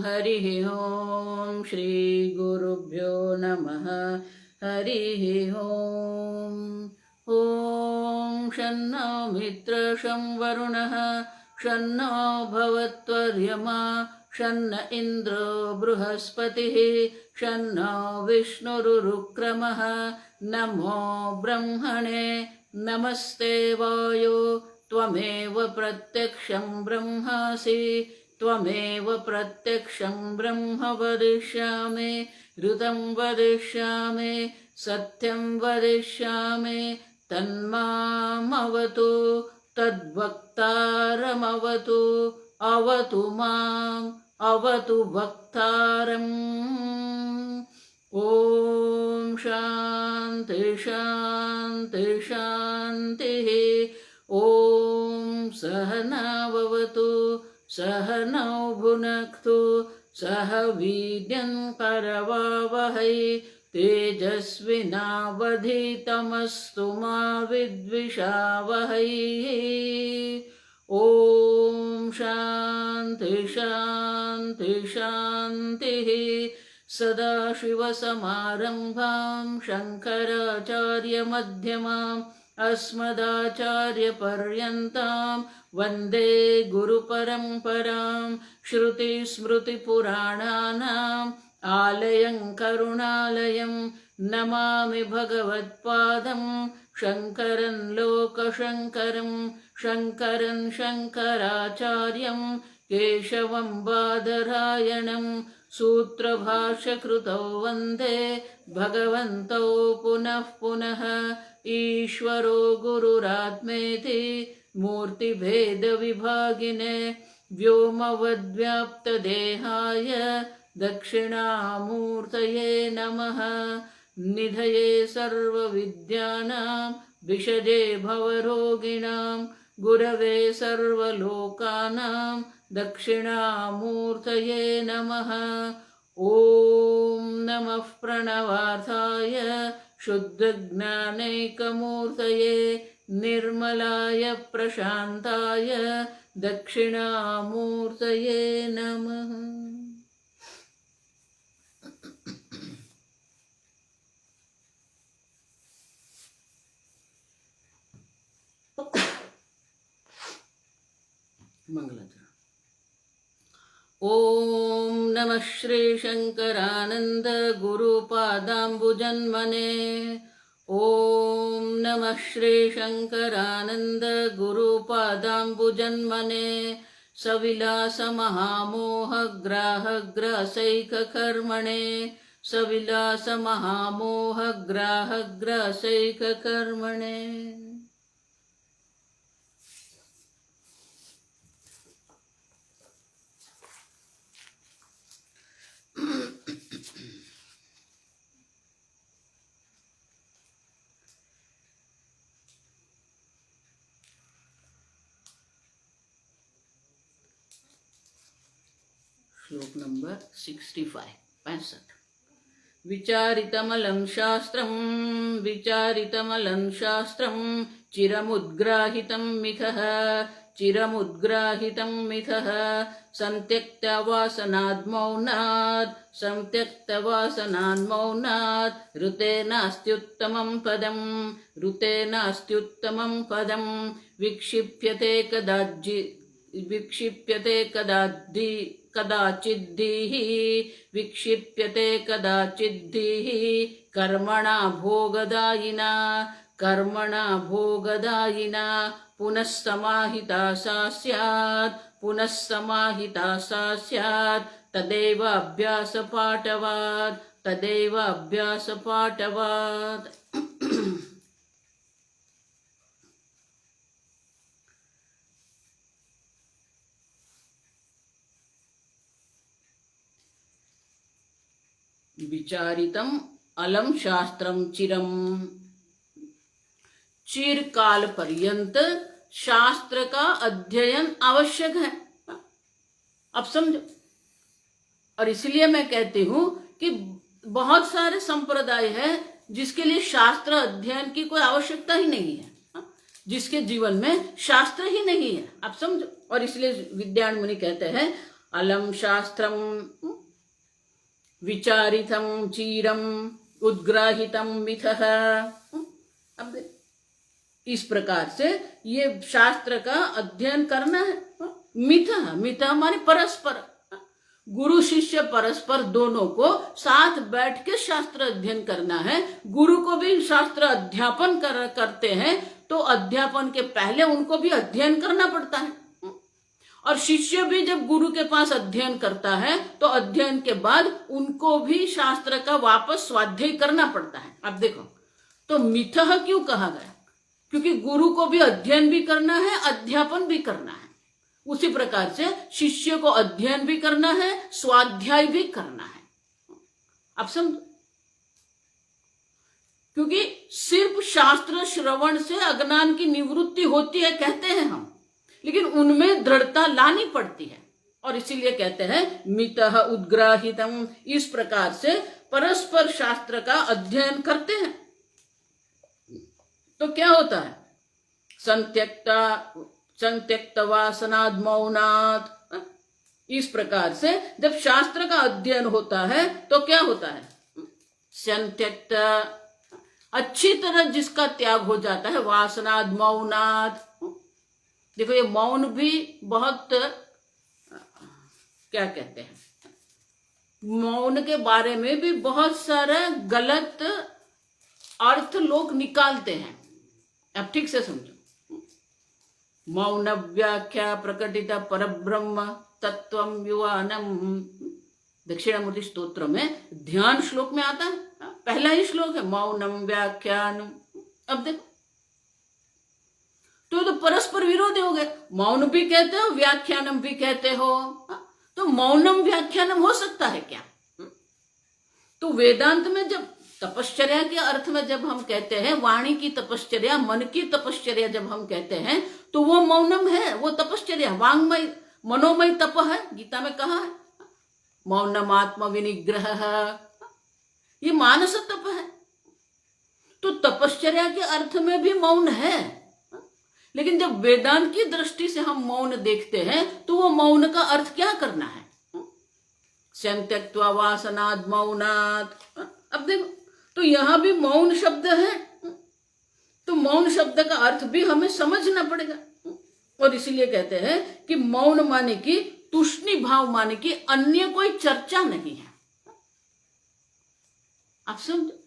हरिः ॐ श्री गुरुभ्यो नमः हरिः ॐ ॐ शन्नो मित्रः शं वरुणः शन्नो भवत्वर्यमा शन्न इन्द्रो बृहस्पतिः शन्नो विष्णुरुक्रमः नमो ब्रह्मणे नमस्ते वायो त्वमेव प्रत्यक्षं ब्रह्मासि त्वमेव प्रत्यक्षं ब्रह्म वदिष्यामि ऋतं वदिष्यामि सत्यं वदिष्यामि तन्मामवतु तद्वक्तारमवतु अवतु माम् अवतु वक्तारम् ॐ शान्ति शान्ति शान्तिः ॐ सहनाववतु सहनौ भुनक्तु सह वीर्यं करवावहै तेजस्विनावधीतमस्तु मा विद्विषावहै ॐ शान्ति शान्ति शान्तिः सदाशिवसमारम्भां शङ्कराचार्यमध्यमाम् अस्मदाचार्यपर्यन्तां वन्दे गुरुपरम्परां श्रुतिस्मृतिपुराणानाम् आलयं करुणालयं नमामि भगवत्पादं शङ्करं लोकशङ्करं शङ्करं शङ्कराचार्यं केशवं बादरायणं सूत्रभाष्यकृतौ वन्दे भगवन्तौ पुनः पुनः ईश्वरो गुरुरात्मेति मूर्तिभेदविभागिने व्योमवद्व्याप्तदेहाय दक्षिणामूर्तये नमः निधये सर्वविद्यानां विषजे भवरोगिणां गुरवे सर्वलोकानां दक्षिणामूर्तये नमः ॐ नमः प्रणवार्थाय शुद्धज्ञानैकमूर्तये निर्मलाय प्रशान्ताय दक्षिणामूर्तये नमः। मंगलाचरण। ॐ नमः श्री शंकरानंद गुरुपादाम्बुजन्मने ॐ नमः श्री शंकरानंद गुरुपादाम्बुजन्मने सविलास महामोह ग्राहग्रासैककर्मणे सविलास महामोह ग्राहग्रासैककर्मणे। श्लोक नंबर 65 विचारितमलं शास्त्रं चिरमुद्ग्राहितं मिथः संत्यक्तवासनाद्मौनात् ऋतेनास्त्युत्तमं पदं विक्षिप्यते कदाचिद्धिः कर्मणा भोगदायिना पुनः समाहिता सा स्यात् तदेव अभ्यासपाठवात्। विचारितम अलम शास्त्रम चिरकाल पर्यंत शास्त्र का अध्ययन आवश्यक है। अब समझो। और इसलिए मैं कहती हूँ कि बहुत सारे संप्रदाय है जिसके लिए शास्त्र अध्ययन की कोई आवश्यकता ही नहीं है, जिसके जीवन में शास्त्र ही नहीं है। आप समझो। और इसलिए विद्यारण्य मुनि कहते हैं अलम शास्त्रम विचारितम चीरम उद्ग्राहितम मिथः। अब इस प्रकार से ये शास्त्र का अध्ययन करना है। मिथः, मिथः माने परस्पर, गुरु शिष्य परस्पर दोनों को साथ बैठ के शास्त्र अध्ययन करना है। गुरु को भी शास्त्र अध्यापन करते हैं तो अध्यापन के पहले उनको भी अध्ययन करना पड़ता है, और शिष्य भी जब गुरु के पास अध्ययन करता है तो अध्ययन के बाद उनको भी शास्त्र का वापस स्वाध्याय करना पड़ता है। अब देखो, तो मिथः क्यों कहा गया? क्योंकि गुरु को भी अध्ययन भी करना है, अध्यापन भी करना है। उसी प्रकार से शिष्य को अध्ययन भी करना है, स्वाध्याय भी करना है। अब समझो, क्योंकि सिर्फ शास्त्र श्रवण से अज्ञान की निवृत्ति होती है कहते हैं हम, लेकिन उनमें दृढ़ता लानी पड़ती है, और इसीलिए कहते हैं मितः उद्ग्राहितम। इस प्रकार से परस्पर शास्त्र का अध्ययन करते हैं तो क्या होता है? संत्यक्त वासनाद मौनात्। इस प्रकार से जब शास्त्र का अध्ययन होता है तो क्या होता है? संत्यक्त, अच्छी तरह जिसका त्याग हो जाता है, वासनाद मौनात्। देखो, ये मौन भी बहुत क्या कहते हैं, मौन के बारे में भी बहुत सारा गलत अर्थ लोग निकालते हैं। अब ठीक से समझो, मौन व्याख्या प्रकटित परब्रह्म तत्वम युवानम, दक्षिणामूर्ति स्तोत्र में ध्यान श्लोक में आता है, पहला ही श्लोक है मौनम व्याख्यानम। अब देखो, तो परस्पर विरोधी हो गए, मौन भी कहते हो, व्याख्यानम भी कहते हो, तो मौनम व्याख्यानम हो सकता है क्या? तो वेदांत में जब तपश्चर्या के अर्थ में जब हम कहते हैं वाणी की तपश्चर्या, मन की तपश्चर्या जब हम कहते हैं तो वो मौनम है, वो तपश्चर्या, वांगमय मनोमय तप है। गीता में कहा है मौनम आत्म विनिग्रह, ये मानस तप है। तो तपश्चर्या के अर्थ में भी मौन है, लेकिन जब वेदांत की दृष्टि से हम मौन देखते हैं तो वो मौन का अर्थ क्या करना है? संत्यक्त्वा वासनाद मौनात्। अब देखो, तो यहां भी मौन शब्द है, तो मौन शब्द का अर्थ भी हमें समझना पड़ेगा। और इसीलिए कहते हैं कि मौन माने की तुष्णि भाव, माने की अन्य कोई चर्चा नहीं है। आप समझो,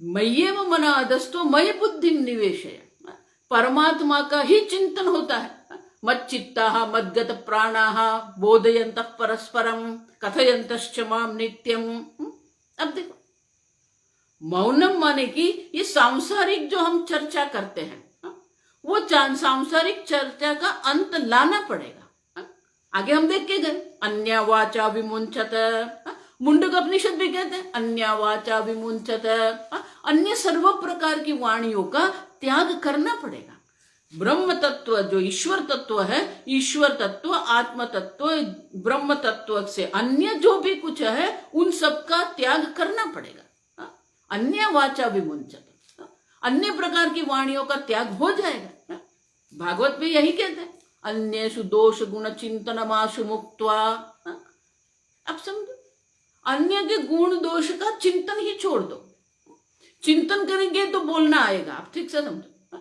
मय्येव मना अधस्तो मयि बुद्धि निवेशय, परमात्मा का ही चिंतन होता है। मच्चित्ताः मद्गत प्राणाः बोधयन्तः परस्परम कथयन्तश्च माम नित्यम। अब देखो, मौनम माने कि ये सांसारिक जो हम चर्चा करते हैं वो सांसारिक चर्चा का अंत लाना पड़ेगा। आगे हम देख के गए, अन्या वाचा विमुंचत, मुंडक उपनिषद भी कहते हैं अन्या वाचा विमुंचत, अन्य सर्व प्रकार की वाणियों का त्याग करना पड़ेगा। ब्रह्म तत्व जो ईश्वर तत्व है, ईश्वर तत्व, आत्म तत्व, ब्रह्म तत्व से अन्य जो भी कुछ है उन सब का त्याग करना पड़ेगा। अन्य वाचा विमुंचत, अन्य प्रकार की वाणियों का त्याग हो जाएगा। भागवत में यही कहते हैं अन्येषु दोष गुण चिंतनमाशु मुक्त्वा। अब समझो, अन्य के गुण दोष का चिंतन ही छोड़ दो, चिंतन करेंगे तो बोलना आएगा। आप ठीक से समझो,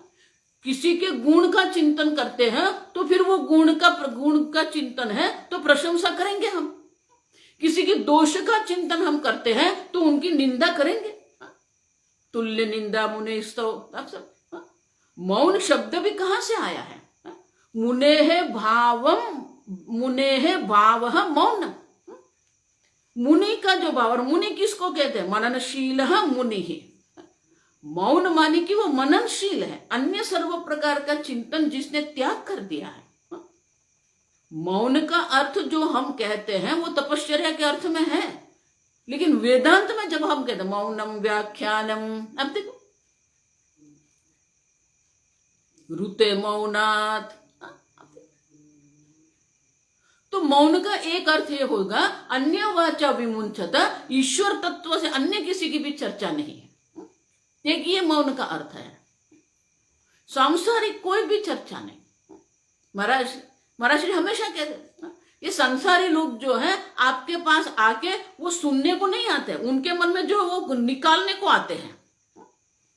किसी के गुण का चिंतन करते हैं तो फिर वो गुण का चिंतन है तो प्रशंसा करेंगे हम। किसी के दोष का चिंतन हम करते हैं तो उनकी निंदा करेंगे। तुल्य निंदा मुने स्तव। आप सब, मौन शब्द भी कहां से आया है? मुने है भावम, मुने है भाव मौन। मुनि का जो भाव, और मुनि किसको कहते हैं? मननशील मुनि ही। मौन माने कि वो मननशील है, अन्य सर्व प्रकार का चिंतन जिसने त्याग कर दिया है। मौन का अर्थ जो हम कहते हैं वो तपश्चर्या के अर्थ में है, लेकिन वेदांत में जब हम कहते हैं मौनम व्याख्यानम, अब देखो रुते मौनात्, तो मौन का एक अर्थ ये होगा अन्य वाचा विमुंचत, ईश्वर तत्व से अन्य किसी की भी चर्चा नहीं है। एक ये मौन का अर्थ है, सांसारिक कोई भी चर्चा नहीं। महाराज महाराज श्री हमेशा कहते हैं, ये संसारी लोग जो है आपके पास आके वो सुनने को नहीं आते, उनके मन में जो वो निकालने को आते हैं,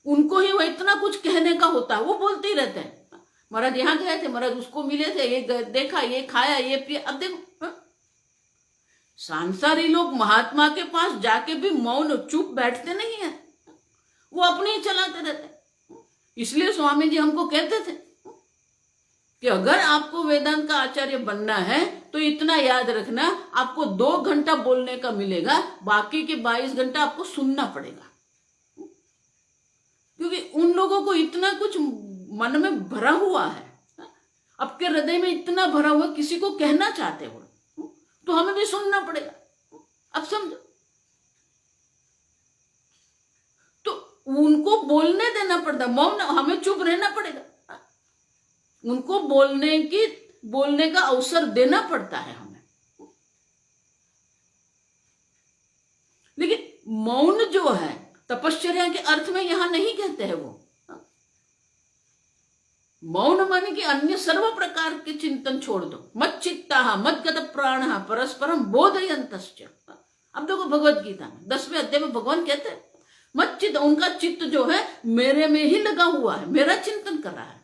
उनको ही वो इतना कुछ कहने का होता है, वो बोलते ही रहते हैं। महाराज यहाँ गए थे, महाराज उसको मिले थे, ये देखा, ये खाया, ये पिया। अब देखो सांसारी लोग महात्मा के पास जाके भी मौन चुप बैठते नहीं है, वो अपने ही चलाते रहते। इसलिए स्वामी जी हमको कहते थे कि अगर आपको वेदांत का आचार्य बनना है तो इतना याद रखना, आपको 2 घंटा बोलने का मिलेगा, बाकी के 22 घंटा आपको सुनना पड़ेगा। क्योंकि उन लोगों को इतना कुछ मन में भरा हुआ है, आपके हृदय में इतना भरा हुआ, किसी को कहना चाहते हो तो हमें भी सुनना पड़ेगा। अब समझो, तो उनको बोलने देना पड़ता, मौन, हमें चुप रहना पड़ेगा, उनको बोलने का अवसर देना पड़ता है हमें। लेकिन मौन जो है तपश्चर्या के अर्थ में यहां नहीं कहते हैं वो। मौन माने कि अन्य सर्व प्रकार के चिंतन छोड़ दो, मत चित्ता मत गत प्राण परस्परम बोधयन्तश्च। अब देखो भगवत गीता में 10वें अध्याय में भगवान कहते हैं मत चित्त, उनका चित्त जो है मेरे में ही लगा हुआ है, मेरा चिंतन कर रहा है।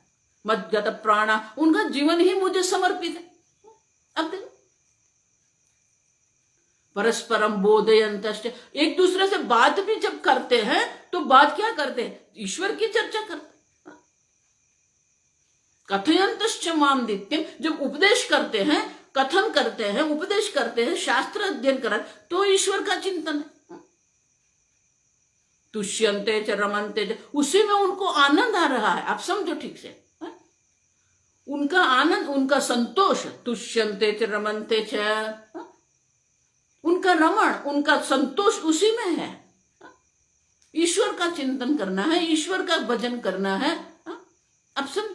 मत गत प्राण, उनका जीवन ही मुझे समर्पित है। अब देखो परस्परम बोधयन्तश्च, एक दूसरे से बात भी जब करते हैं तो बात क्या करते हैं, ईश्वर की चर्चा करते हैं। कथयन्तश्च माम नित्यम, जब उपदेश करते हैं, कथन करते हैं, उपदेश करते हैं, शास्त्र अध्ययन कर, तो ईश्वर का चिंतन है। तुष्यन्ते च रमन्ते च, उसी में उनको आनंद आ रहा है। आप समझो ठीक से, उनका आनंद, उनका संतोष, तुष्यन्ते च रमन्ते च, उनका रमण, उनका संतोष उसी में है। ईश्वर का चिंतन करना है, ईश्वर का भजन करना है। अब समझो,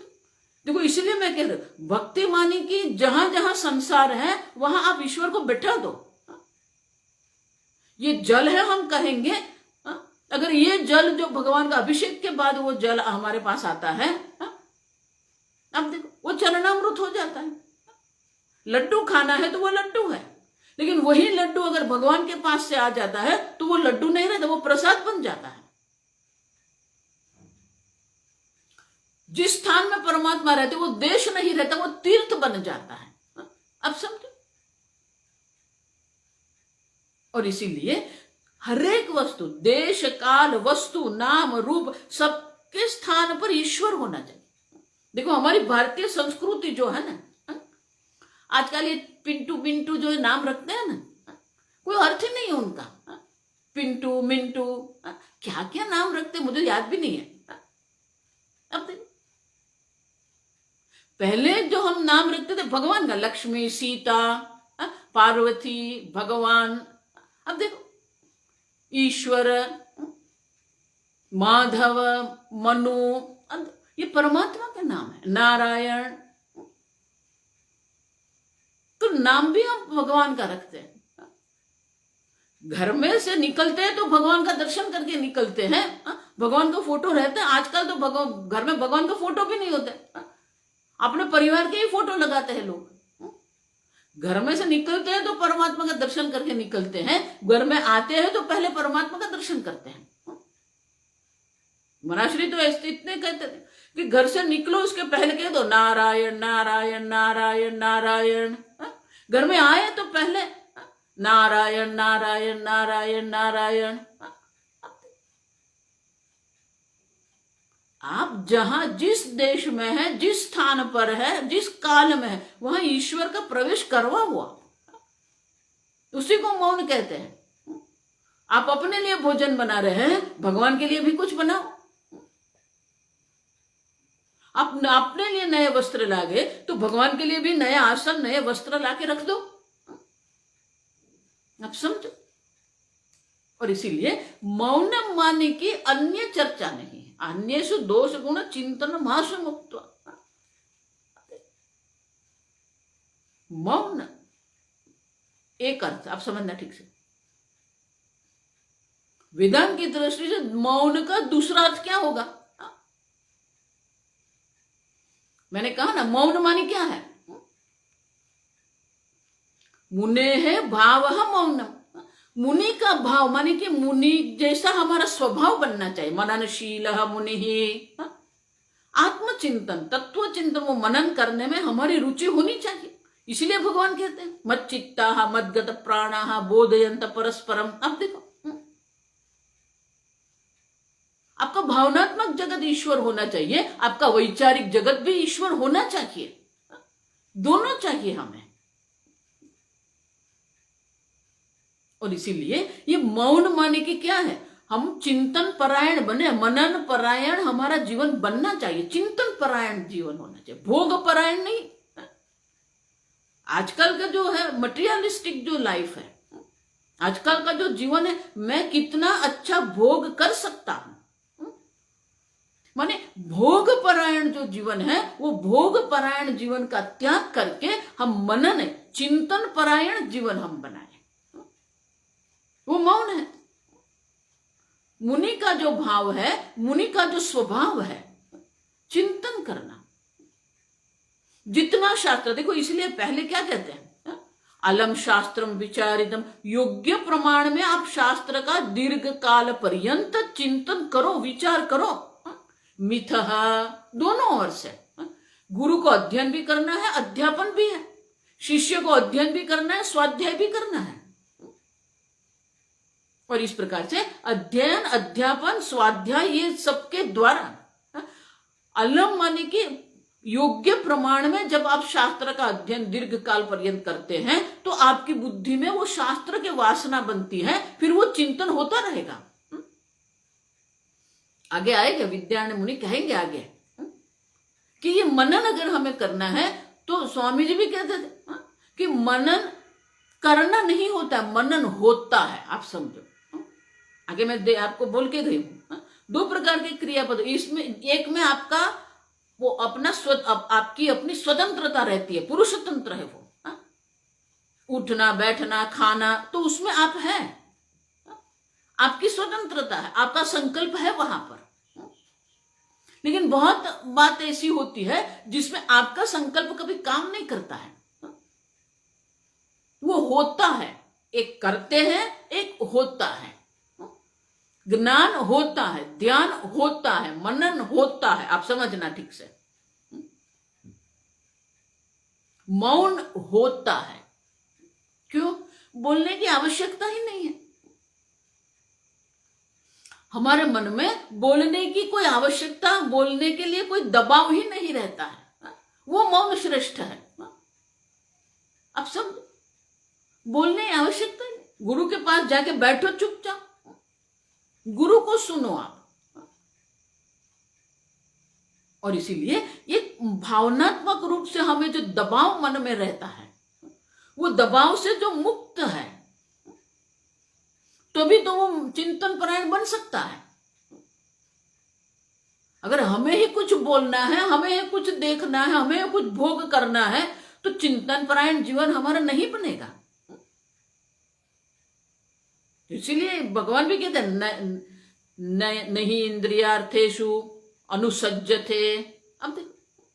देखो इसलिए मैं कह रही हूं, भक्ति मानी कि जहां जहां संसार है वहां आप ईश्वर को बैठा दो। ये जल है हम कहेंगे, अगर ये जल जो भगवान का अभिषेक के बाद वो जल हमारे पास आता है, अब देखो वो चरणामृत हो जाता है। लड्डू खाना है तो वो लड्डू है, लेकिन वही लड्डू अगर भगवान के पास से आ जाता है तो वो लड्डू नहीं रहता, वो प्रसाद बन जाता है। जिस स्थान में परमात्मा रहते वो देश नहीं रहता, वो तीर्थ बन जाता है। अब समझो, और इसीलिए हरेक वस्तु, देश काल, वस्तु, नाम, रूप, सबके स्थान पर ईश्वर होना चाहिए। देखो हमारी भारतीय संस्कृति जो है ना, आजकल ये पिंटू मिंटू जो नाम रखते हैं ना, कोई अर्थ ही नहीं है उनका। पिंटू मिंटू क्या क्या नाम रखते मुझे याद भी नहीं है। अब देखो, पहले जो हम नाम रखते थे भगवान का, लक्ष्मी, सीता, पार्वती, भगवान, अब देखो ईश्वर, माधव, मनु, ये परमात्मा के नाम है। नारायण, तो नाम भी हम भगवान का रखते हैं। घर में से निकलते हैं तो भगवान का दर्शन करके निकलते हैं। भगवान का फोटो रहता है, आजकल तो घर में भगवान का फोटो भी नहीं होता, अपने परिवार के ही फोटो लगाते हैं लोग। घर में से निकलते हैं तो परमात्मा का दर्शन करके निकलते हैं, घर में आते हैं तो पहले परमात्मा का दर्शन करते हैं। मनाश्री तो ऐसे इतने कहते थे कि घर से निकलो उसके पहले कह दो नारायण नारायण नारायण नारायण। घर में आए तो पहले नारायण नारायण नारायण नारायण। आप जहां जिस देश में है, जिस स्थान पर है, जिस काल में है, वहां ईश्वर का प्रवेश करवा हुआ, उसी को मौन कहते हैं। आप अपने लिए भोजन बना रहे हैं, भगवान के लिए भी कुछ बनाओ। आप अपने लिए नए वस्त्र लागे तो भगवान के लिए भी नए आसन, नए वस्त्र लाके रख दो। आप समझो, और इसीलिए मौन माने की अन्य चर्चा नहीं, अन्येषु दोष गुण चिंतन मासु मुक्त। मौन एक अर्थ आप समझना ठीक से। वेदांत की दृष्टि से मौन का दूसरा अर्थ क्या होगा? मैंने कहा ना, मौन माने क्या है? मुने है भाव मौनम। मुनि का भाव माने कि मुनि जैसा हमारा स्वभाव बनना चाहिए। मननशील मुनि ही, आत्मचिंतन तत्व चिंतन वो मनन करने में हमारी रुचि होनी चाहिए। इसलिए भगवान कहते हैं मत चित्ता मदगत प्राणा बोधयंत परस्परम। अब देखो, आपका भावनात्मक जगत ईश्वर होना चाहिए, आपका वैचारिक जगत भी ईश्वर होना चाहिए, दोनों चाहिए हमें। और इसीलिए ये मौन माने कि क्या है, हम चिंतन परायण बने, मनन परायण हमारा जीवन बनना चाहिए, चिंतन परायण जीवन होना चाहिए, भोग परायण नहीं। आजकल का जो है मटेरियलिस्टिक जो लाइफ है, आजकल का जो जीवन है, मैं कितना अच्छा भोग कर सकता हूं, माने भोग परायण जो जीवन है वो भोग परायण जीवन का त्याग करके हम मनन चिंतन परायण जीवन हम बनाए, वो मौन है। मुनि का जो भाव है, मुनि का जो स्वभाव है, चिंतन करना। जितना शास्त्र देखो, इसलिए पहले क्या कहते हैं, अलम शास्त्रम विचारितम, योग्य प्रमाण में आप शास्त्र का दीर्घ काल पर्यंत चिंतन करो, विचार करो। मिथ दोनों ओर से, गुरु को अध्ययन भी करना है, अध्यापन भी है, शिष्य को अध्ययन भी करना है, स्वाध्याय भी करना है। और इस प्रकार से अध्ययन अध्यापन स्वाध्याय ये सबके द्वारा अलम माने कि योग्य प्रमाण में जब आप शास्त्र का अध्ययन दीर्घ काल पर्यंत करते हैं तो आपकी बुद्धि में वो शास्त्र की वासना बनती है, फिर वो चिंतन होता रहेगा। आगे आएगा, विद्यारण्य मुनि कहेंगे आगे कि ये मनन अगर हमें करना है तो स्वामी जी भी कहते थे कि मनन करना नहीं होता, मनन होता है। आप समझो, आगे मैं आपको बोल के गई हूं, दो प्रकार के क्रियापद, इसमें एक में आपका वो अपना आपकी अपनी स्वतंत्रता रहती है, पुरुष तंत्र है वो, उठना बैठना खाना, तो उसमें आप हैं, आपकी स्वतंत्रता है, आपका संकल्प है वहां पर। लेकिन बहुत बात ऐसी होती है जिसमें आपका संकल्प कभी काम नहीं करता है, वो होता है, एक करते हैं एक होता है, ज्ञान होता है, ध्यान होता है, मनन होता है। आप समझना ठीक से, मौन होता है, क्यों? बोलने की आवश्यकता ही नहीं है, हमारे मन में बोलने की कोई आवश्यकता, बोलने के लिए कोई दबाव ही नहीं रहता है, वो मौन श्रेष्ठ है। अब सब बोलने की आवश्यकता ही नहीं, गुरु के पास जाके बैठो चुपचाप, गुरु को सुनो आप। और इसीलिए ये भावनात्मक रूप से हमें जो दबाव मन में रहता है, वो दबाव से जो मुक्त है, तभी तो वो चिंतन परायण बन सकता है। अगर हमें ही कुछ बोलना है, हमें ही कुछ देखना है, हमें कुछ भोग करना है, तो चिंतन परायण जीवन हमारा नहीं बनेगा। इसीलिए भगवान भी कहते हैं नहीं इंद्रियार्थेषु अनुसज्जते। अब देखो,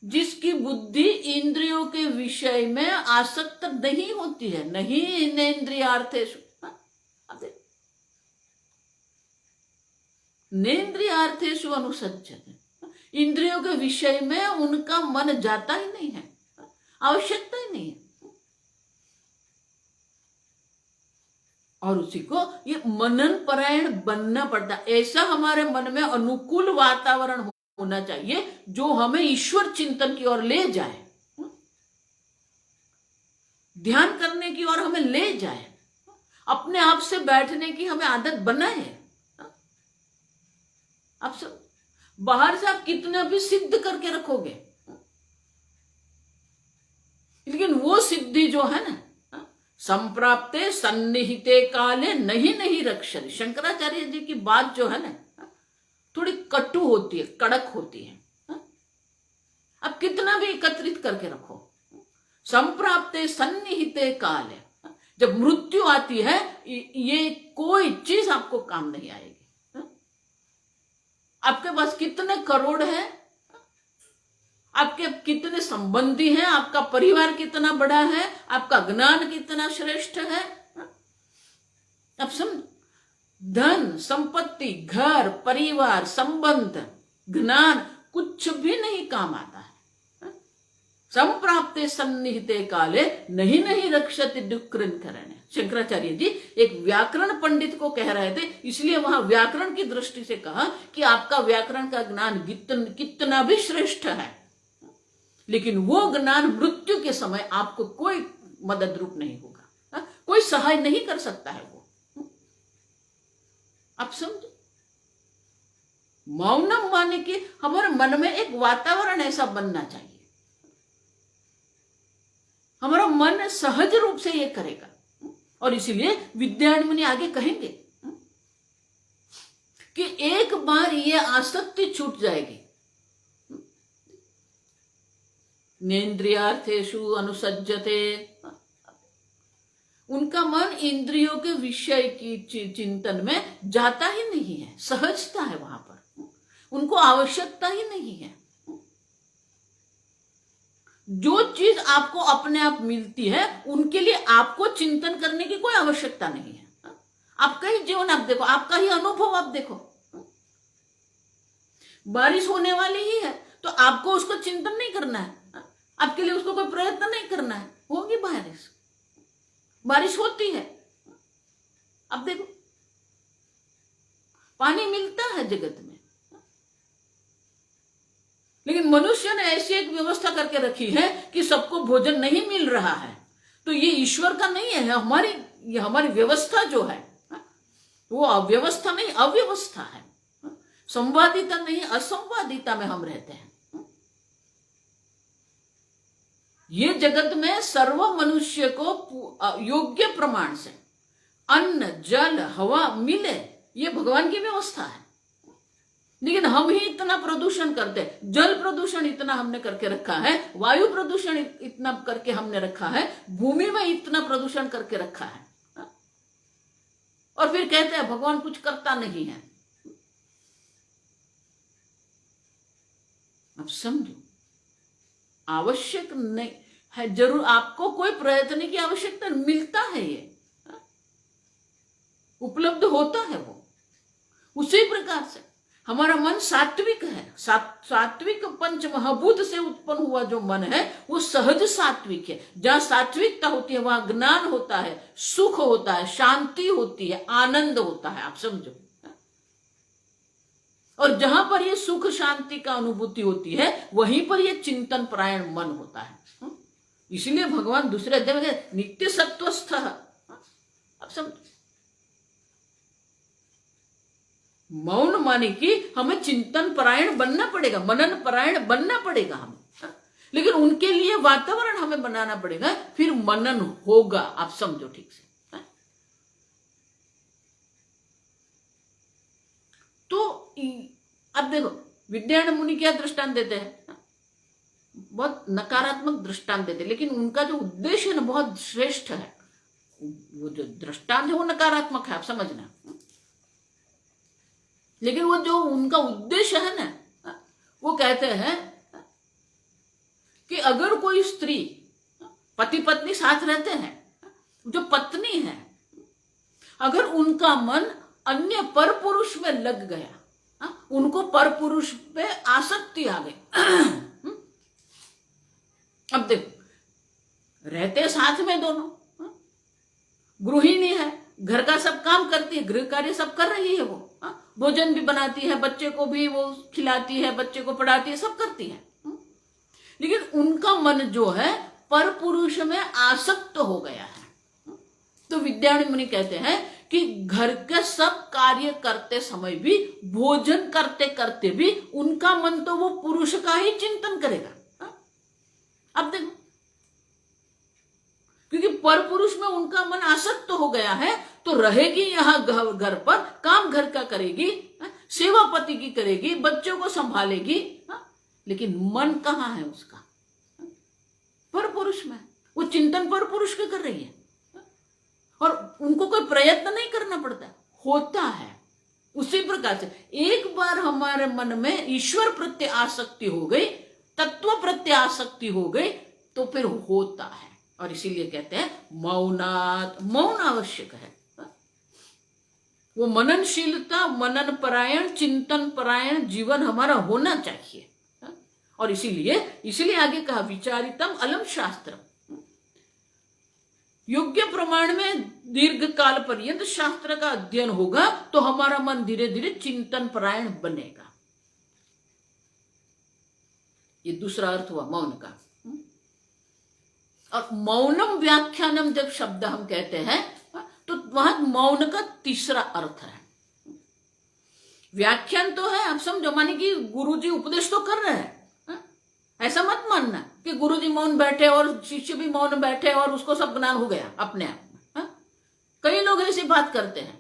जिसकी बुद्धि इंद्रियों के विषय में आसक्त नहीं होती है, नहीं इंद्रियार्थेषु, अब देखो, नेन्द्रियार्थेषु अनुसज्जते, इंद्रियों के विषय में उनका मन जाता ही नहीं है, आवश्यकता ही नहीं है। और उसी को ये मनन परायण बनना पड़ता है। ऐसा हमारे मन में अनुकूल वातावरण होना चाहिए जो हमें ईश्वर चिंतन की ओर ले जाए, ध्यान करने की ओर हमें ले जाए, अपने आप से बैठने की हमें आदत बनाए। आप सब बाहर से आप कितना भी सिद्ध करके रखोगे, लेकिन वो सिद्धि जो है ना, संप्राप्ते सन्निहिते काले नहीं रक्षति। शंकराचार्य जी की बात जो है ना, थोड़ी कटु होती है, कड़क होती है। अब कितना भी एकत्रित करके रखो, संप्राप्ते सन्निहिते काले, जब मृत्यु आती है ये कोई चीज आपको काम नहीं आएगी। आपके पास कितने करोड़ है, आपके कितने संबंधी हैं, आपका परिवार कितना बड़ा है, आपका ज्ञान कितना श्रेष्ठ है। अब समझ, धन संपत्ति, घर परिवार संबंध ज्ञान कुछ भी नहीं काम आता है। संप्राप्ते सन्निहिते काले नहीं नहीं रक्षति दुष्कृन करणे। शंकराचार्य जी एक व्याकरण पंडित को कह रहे थे, इसलिए वहां व्याकरण की दृष्टि से कहा कि आपका व्याकरण का ज्ञान कितना भी श्रेष्ठ है, लेकिन वो ज्ञान मृत्यु के समय आपको कोई मदद रूप नहीं होगा, कोई सहाय नहीं कर सकता है वो। आप समझे, मौनम माने कि हमारे मन में एक वातावरण ऐसा बनना चाहिए, हमारा मन सहज रूप से ये करेगा। और इसीलिए विद्यारण्य मुनि आगे कहेंगे कि एक बार ये आसक्ति छूट जाएगी, नेन्द्रियार्थेषु अनुसज्जते, उनका मन इंद्रियों के विषय की चिंतन में जाता ही नहीं है, सहजता है वहां पर, उनको आवश्यकता ही नहीं है। जो चीज आपको अपने आप मिलती है उनके लिए आपको चिंतन करने की कोई आवश्यकता नहीं है। आपका ही जीवन आप देखो, आपका ही अनुभव आप देखो, बारिश होने वाली ही है तो आपको उसको चिंतन नहीं करना है, आपके लिए उसको कोई प्रयत्न नहीं करना है, होगी बारिश होती है। अब देखो, पानी मिलता है जगत में, लेकिन मनुष्य ने ऐसी एक व्यवस्था करके रखी है कि सबको भोजन नहीं मिल रहा है, तो ये ईश्वर का नहीं है, हमारी व्यवस्था जो है वो अव्यवस्था नहीं, अव्यवस्था है। संवादिता नहीं, असंवादिता में हम रहते हैं। ये जगत में सर्व मनुष्य को योग्य प्रमाण से अन्न जल हवा मिले, ये भगवान की व्यवस्था है। लेकिन हम ही इतना प्रदूषण करते हैं, जल प्रदूषण इतना हमने करके रखा है, वायु प्रदूषण इतना करके हमने रखा है, भूमि में इतना प्रदूषण करके रखा है, और फिर कहते हैं भगवान कुछ करता नहीं है। अब समझो, आवश्यक नहीं है, जरूर आपको कोई प्रयत्न की आवश्यकता, मिलता है, ये उपलब्ध होता है वो। उसी प्रकार से हमारा मन सात्विक है, सात्विक पंच महाभूत से उत्पन्न हुआ जो मन है वो सहज सात्विक है। जहां सात्विकता होती है वहां ज्ञान होता है, सुख होता है, शांति होती है, आनंद होता है। आप समझो, और जहां पर ये सुख शांति का अनुभूति होती है वहीं पर ये चिंतन परायण मन होता है। इसलिए भगवान दूसरे अध्याय में नित्य सत्वस्थ। अब समझो, मौन माने कि हमें चिंतन परायण बनना पड़ेगा, मनन परायण बनना पड़ेगा हमें, लेकिन उनके लिए वातावरण हमें बनाना पड़ेगा, फिर मनन होगा। आप समझो ठीक से। तो अब देखो, विद्यारण्य मुनि क्या दृष्टांत देते हैं, बहुत नकारात्मक दृष्टांत देते, लेकिन उनका जो उद्देश्य है बहुत श्रेष्ठ है। वो जो दृष्टांत है वो नकारात्मक है, आप समझना, लेकिन वो जो उनका उद्देश्य है ना, वो कहते हैं कि अगर कोई स्त्री, पति पत्नी साथ रहते हैं, जो पत्नी है, अगर उनका मन अन्य पर पुरुष में लग गया, उनको पर पुरुष पे आसक्ति आ गई। अब देखो, रहते साथ में दोनों, गृहिणी है, घर का सब काम करती है, गृह कार्य सब कर रही है, वो भोजन भी बनाती है, बच्चे को भी वो खिलाती है, बच्चे को पढ़ाती है, सब करती है, लेकिन उनका मन जो है पर पुरुष में आसक्त हो गया है। तो विद्यारण्य मुनि कहते हैं कि घर के सब कार्य करते समय भी, भोजन करते करते भी उनका मन तो वो पुरुष का ही चिंतन करेगा। अब देखो, क्योंकि पर पुरुष में उनका मन आसक्त हो गया है, तो रहेगी यहां घर पर, काम घर का करेगी, सेवा पति की करेगी, बच्चों को संभालेगी, लेकिन मन कहाँ है उसका, पर पुरुष में। वो चिंतन पर पुरुष के कर रही है, और उनको कोई प्रयत्न नहीं करना पड़ता, होता है। उसी प्रकार से एक बार हमारे मन में ईश्वर प्रत्ये आसक्ति हो गई, तत्व प्रत्ये आसक्ति हो गई तो फिर होता है। और इसीलिए कहते हैं मौनात, मौन आवश्यक है। वो मननशीलता, मनन परायण, चिंतन परायण जीवन हमारा होना चाहिए। और इसीलिए आगे कहा विचारितम अलम शास्त्रम, योग्य प्रमाण में दीर्घ काल पर्यंत शास्त्र का अध्ययन होगा तो हमारा मन धीरे धीरे चिंतन परायण बनेगा। ये दूसरा अर्थ हुआ मौन का। और मौनम व्याख्यानम जब शब्द हम कहते हैं तो वहां मौन का तीसरा अर्थ है। व्याख्यान तो है, आप समझो, माने कि गुरुजी उपदेश तो कर रहे हैं। ऐसा मत मानना कि गुरुजी मौन बैठे और शिष्य भी मौन बैठे और उसको सब ज्ञान हो गया अपने आप में। कई लोग ऐसी बात करते हैं,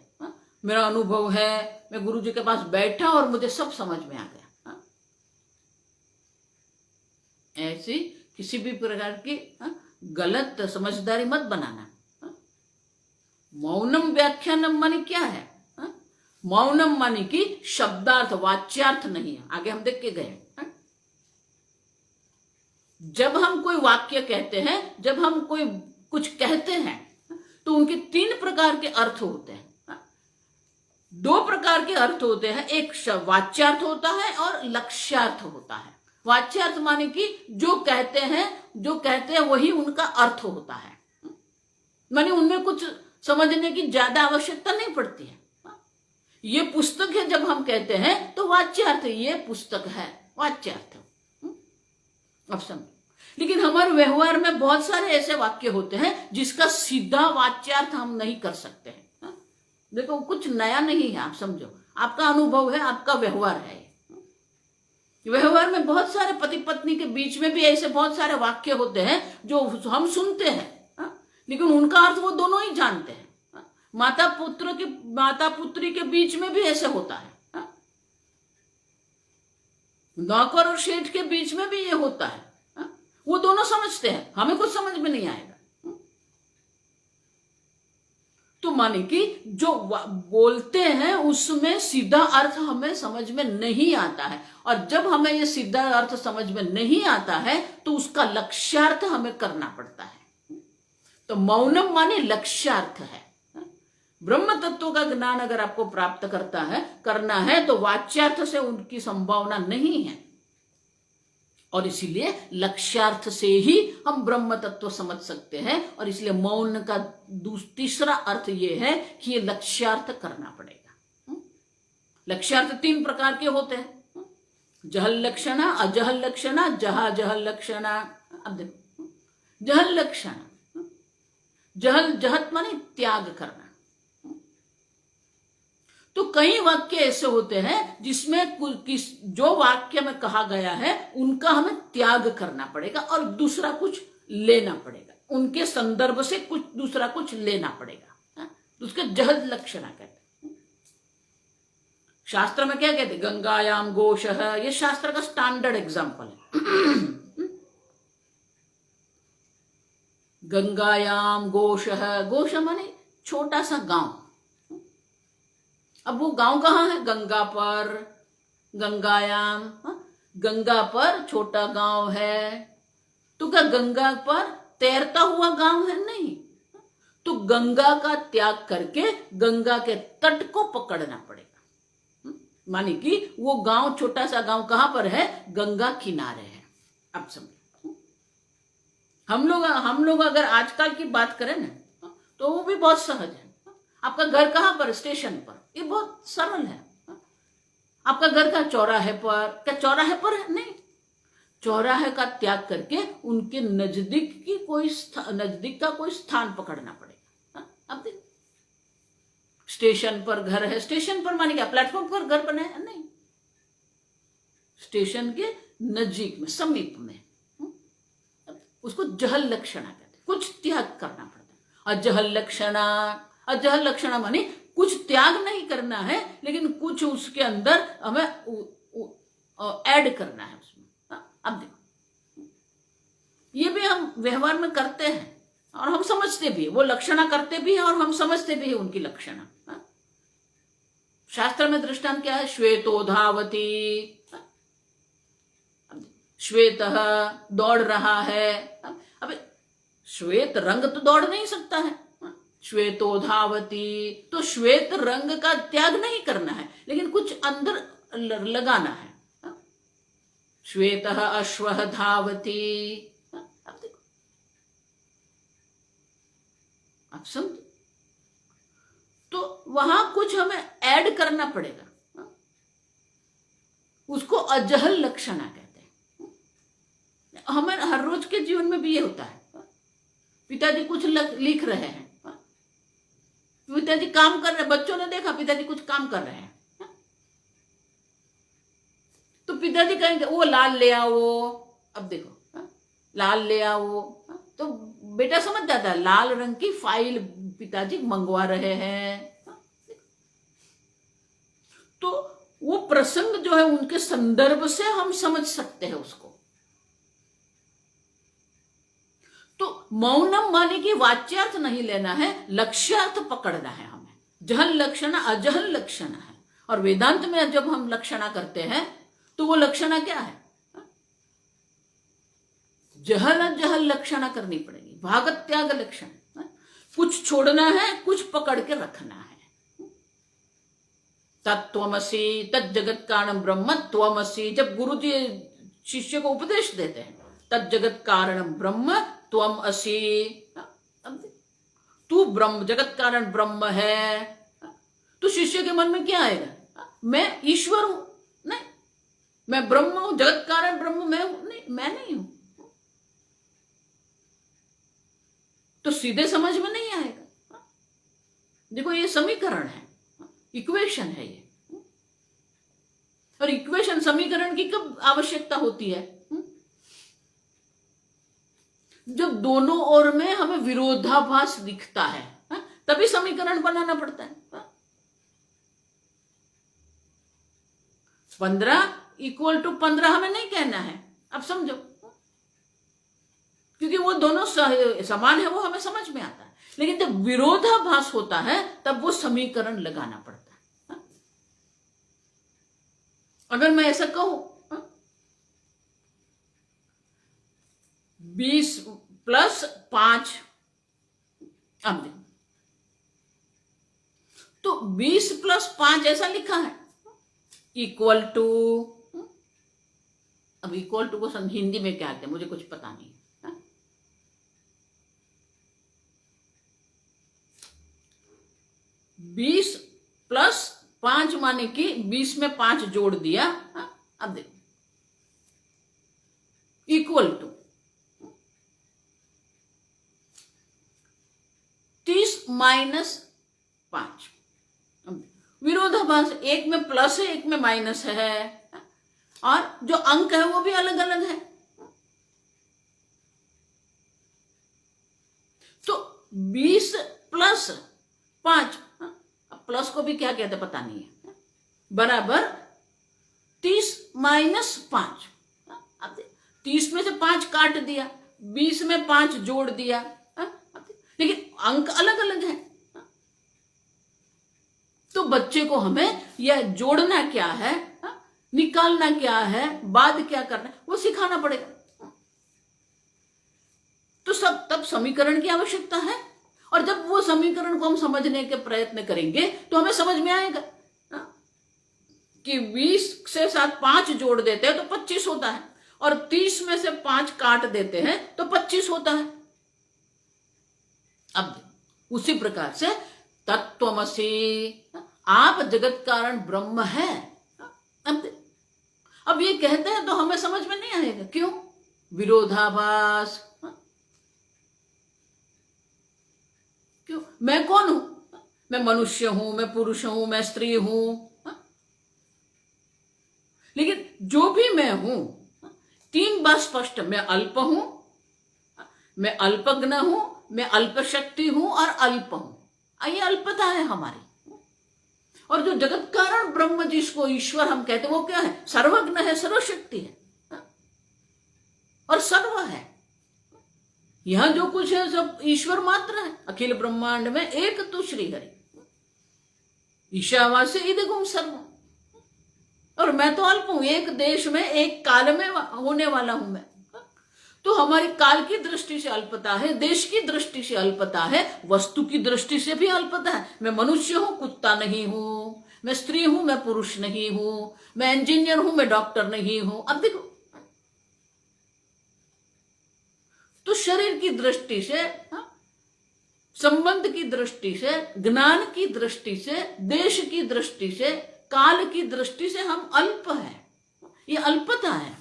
मेरा अनुभव है, मैं गुरुजी के पास बैठा और मुझे सब समझ में आ गया। ऐसी किसी भी प्रकार की गलत समझदारी मत बनाना। मौनम व्याख्यानम माने क्या है? मौनम माने कि शब्दार्थ वाच्यार्थ नहीं है। आगे हम देख के गए। जब हम कोई वाक्य कहते हैं, जब हम कोई कुछ कहते हैं तो उनके तीन प्रकार के अर्थ होते हैं। दो प्रकार के अर्थ होते हैं, एक वाच्यार्थ होता है और लक्ष्यार्थ होता है। वाच्यार्थ माने कि जो कहते हैं वही उनका अर्थ होता है, माने उनमें कुछ समझने की ज्यादा आवश्यकता नहीं पड़ती है। ये पुस्तक है जब हम कहते हैं तो वाच्यार्थ ये पुस्तक है, वाच्यार्थ। अब समझ। लेकिन हमारे व्यवहार में बहुत सारे ऐसे वाक्य होते हैं जिसका सीधा वाच्यार्थ हम नहीं कर सकते हैं। देखो कुछ नया नहीं है, आप समझो, आपका अनुभव है, आपका व्यवहार है। व्यवहार में बहुत सारे पति पत्नी के बीच में भी ऐसे बहुत सारे वाक्य होते हैं जो हम सुनते हैं, लेकिन उनका अर्थ वो दोनों ही जानते हैं। माता पुत्री के बीच में भी ऐसे होता है, नौकर और सेठ के बीच में भी ये होता है। वो दोनों समझते हैं, हमें कुछ समझ में नहीं आएगा। तो माने कि जो बोलते हैं उसमें सीधा अर्थ हमें समझ में नहीं आता है, और जब हमें ये सीधा अर्थ समझ में नहीं आता है तो उसका लक्ष्यार्थ हमें करना पड़ता है। तो मौनम माने लक्ष्यार्थ है। ब्रह्म तत्व का ज्ञान अगर आपको प्राप्त करना है तो वाच्यार्थ से उनकी संभावना नहीं है, और इसीलिए लक्ष्यार्थ से ही हम ब्रह्म तत्व समझ सकते हैं। और इसलिए मौन का तीसरा अर्थ यह है कि ये लक्ष्यार्थ करना पड़ेगा। लक्ष्यार्थ तीन प्रकार के होते हैं, जहल लक्षणा, अजहल लक्षणा, जहल लक्षणा। अब देखो, जहल लक्षणा, जहत माने त्याग करना। तो कई वाक्य ऐसे होते हैं जिसमें जो वाक्य में कहा गया है उनका हमें त्याग करना पड़ेगा और दूसरा कुछ लेना पड़ेगा, उनके संदर्भ से दूसरा कुछ लेना पड़ेगा। उसके जहद लक्षणा कहते हैं। शास्त्र में क्या कहते हैं? गंगायाम गोशः, ये शास्त्र का स्टैंडर्ड एग्जाम्पल है। गंगायाम गोशः, गोश माने छोटा सा गांव। अब वो गांव कहाँ है? गंगा पर, गंगायाम, गंगा पर छोटा गांव है। तो क्या गंगा पर तैरता हुआ गांव है? नहीं। तो गंगा का त्याग करके गंगा के तट को पकड़ना पड़ेगा। माने कि वो गांव, छोटा सा गांव कहां पर है? गंगा किनारे है। अब समझो, हम लोग अगर आजकल की बात करें ना तो वो भी बहुत सहज है। आपका घर कहां पर? स्टेशन पर। ये बहुत सरल है। आपका घर का चौराहे पर, क्या चौराहे पर है? नहीं। चौराहे का त्याग करके उनके नजदीक का कोई स्थान पकड़ना पड़ेगा। अब देखो, स्टेशन पर घर है, स्टेशन पर माने क्या प्लेटफॉर्म पर घर बना है? नहीं, स्टेशन के नजीक में, समीप में। उसको जहल लक्षणा कहते हैं, कुछ त्याग करना पड़ता है। अजहल लक्षणा माने कुछ त्याग नहीं करना है, लेकिन कुछ उसके अंदर हमें ऐड करना है उसमें। अब देखो, ये भी हम व्यवहार में करते हैं और हम समझते भी, वो लक्षणा करते भी हैं और हम समझते भी हैं उनकी लक्षणा। शास्त्र में दृष्टांत क्या है? श्वेतो धावती। श्वेतः दौड़ रहा है। अब श्वेत रंग तो दौड़ नहीं सकता है। श्वेतो धावती, तो श्वेत रंग का त्याग नहीं करना है, लेकिन कुछ अंदर लगाना है। श्वेतः अश्वः धावती। अब देखो, आप समझ, तो वहां कुछ हमें ऐड करना पड़ेगा। उसको अजहल लक्षणा कहते हैं। हमें हर रोज के जीवन में भी ये होता है। पिताजी कुछ लिख रहे हैं, पिताजी काम कर रहे हैं, बच्चों ने देखा पिताजी कुछ काम कर रहे हैं, तो पिताजी कहेंगे वो लाल ले आओ। अब देखो, लाल ले आओ, तो बेटा समझ जाता है लाल रंग की फाइल पिताजी मंगवा रहे हैं। तो वो प्रसंग जो है उनके संदर्भ से हम समझ सकते हैं उसको। तो मौनम माने कि वाच्यार्थ नहीं लेना है, लक्ष्यार्थ पकड़ना है हमें। जहल लक्षणा अजहल लक्षणा है। और वेदांत में जब हम लक्षणा करते हैं तो वो लक्षणा क्या है? जहल अजहल लक्षणा करनी पड़ेगी, भागत त्याग लक्षण। कुछ छोड़ना है, कुछ पकड़ के रखना है। तत्त्वमसि तज्जगत कारणम ब्रह्म त्वमसि। जब गुरु जी शिष्य को उपदेश देते हैं, तज्जगत कारणम ब्रह्म त्वम असि, तू ब्रह्म जगत कारण ब्रह्म है, तो शिष्य के मन में क्या आएगा? मैं ईश्वर हूं? नहीं। मैं ब्रह्म हूं, जगत कारण ब्रह्म मैं हूं? नहीं, मैं नहीं हूं। तो सीधे समझ में नहीं आएगा। देखो, ये समीकरण है, इक्वेशन है ये। और इक्वेशन समीकरण की कब आवश्यकता होती है? जब दोनों ओर में हमें विरोधाभास दिखता है, तभी समीकरण बनाना पड़ता है। 15 इक्वल टू 15 हमें नहीं कहना है, अब समझो, क्योंकि वो दोनों समान है, वो हमें समझ में आता है। लेकिन जब विरोधाभास होता है तब वो समीकरण लगाना पड़ता है। अगर मैं ऐसा कहूं 20 + 5, अब देखो, तो 20 + 5 ऐसा लिखा है, इक्वल टू, अब इक्वल टू को हिंदी में क्या कहते हैं मुझे कुछ पता नहीं। 20 + 5 माने कि 20 में 5 जोड़ दिया। अब देखो, इक्वल टू 30 - 5। विरोधाभास, एक में प्लस है, एक में माइनस है, और जो अंक है वो भी अलग अलग है। तो 20 + 5, प्लस को भी क्या कहते पता नहीं है, बराबर 30 - 5। अब 30 में से 5 काट दिया, 20 में 5 जोड़ दिया, लेकिन अंक अलग अलग है। तो बच्चे को हमें यह जोड़ना क्या है, निकालना क्या है, बाद क्या करना है, वो सिखाना पड़ेगा। तो तब समीकरण की आवश्यकता है। और जब वो समीकरण को हम समझने के प्रयत्न करेंगे तो हमें समझ में आएगा कि 20 से साथ 5 जोड़ देते हैं तो 25 होता है, और 30 में से 5 काट देते हैं तो 25 होता है। अब उसी प्रकार से तत्त्वमसि, आप जगत कारण ब्रह्म है। अब ये कहते हैं तो हमें समझ में नहीं आएगा, क्यों? विरोधाभास। क्यों? मैं कौन हूं? मैं मनुष्य हूं, मैं पुरुष हूं, मैं स्त्री हूं, लेकिन जो भी मैं हूं, 3 बात स्पष्ट, मैं अल्प हूं, मैं अल्पज्ञ हूं, मैं अल्पशक्ति हूं और अल्प हूं। ये अल्पता है हमारी। और जो जगत कारण ब्रह्म जिसको ईश्वर हम कहते हैं वो क्या है? सर्वज्ञ है, सर्वशक्ति है और सर्व है। यहां जो कुछ है सब ईश्वर मात्र है। अखिल ब्रह्मांड में एक तो श्री हरि, ईशावास्य इदगुम सर्व। और मैं तो अल्प हूं, एक देश में एक काल में होने वाला हूं मैं। तो हमारी काल की दृष्टि से अल्पता है, देश की दृष्टि से अल्पता है, वस्तु की दृष्टि से भी अल्पता है। मैं मनुष्य हूं, कुत्ता नहीं हूं, मैं स्त्री हूं, मैं पुरुष नहीं हूं, मैं इंजीनियर हूं, मैं डॉक्टर नहीं हूं। अब देखो, तो शरीर की दृष्टि से, संबंध की दृष्टि से, ज्ञान की दृष्टि से, देश की दृष्टि से, काल की दृष्टि से हम अल्प हैं। ये अल्पता है।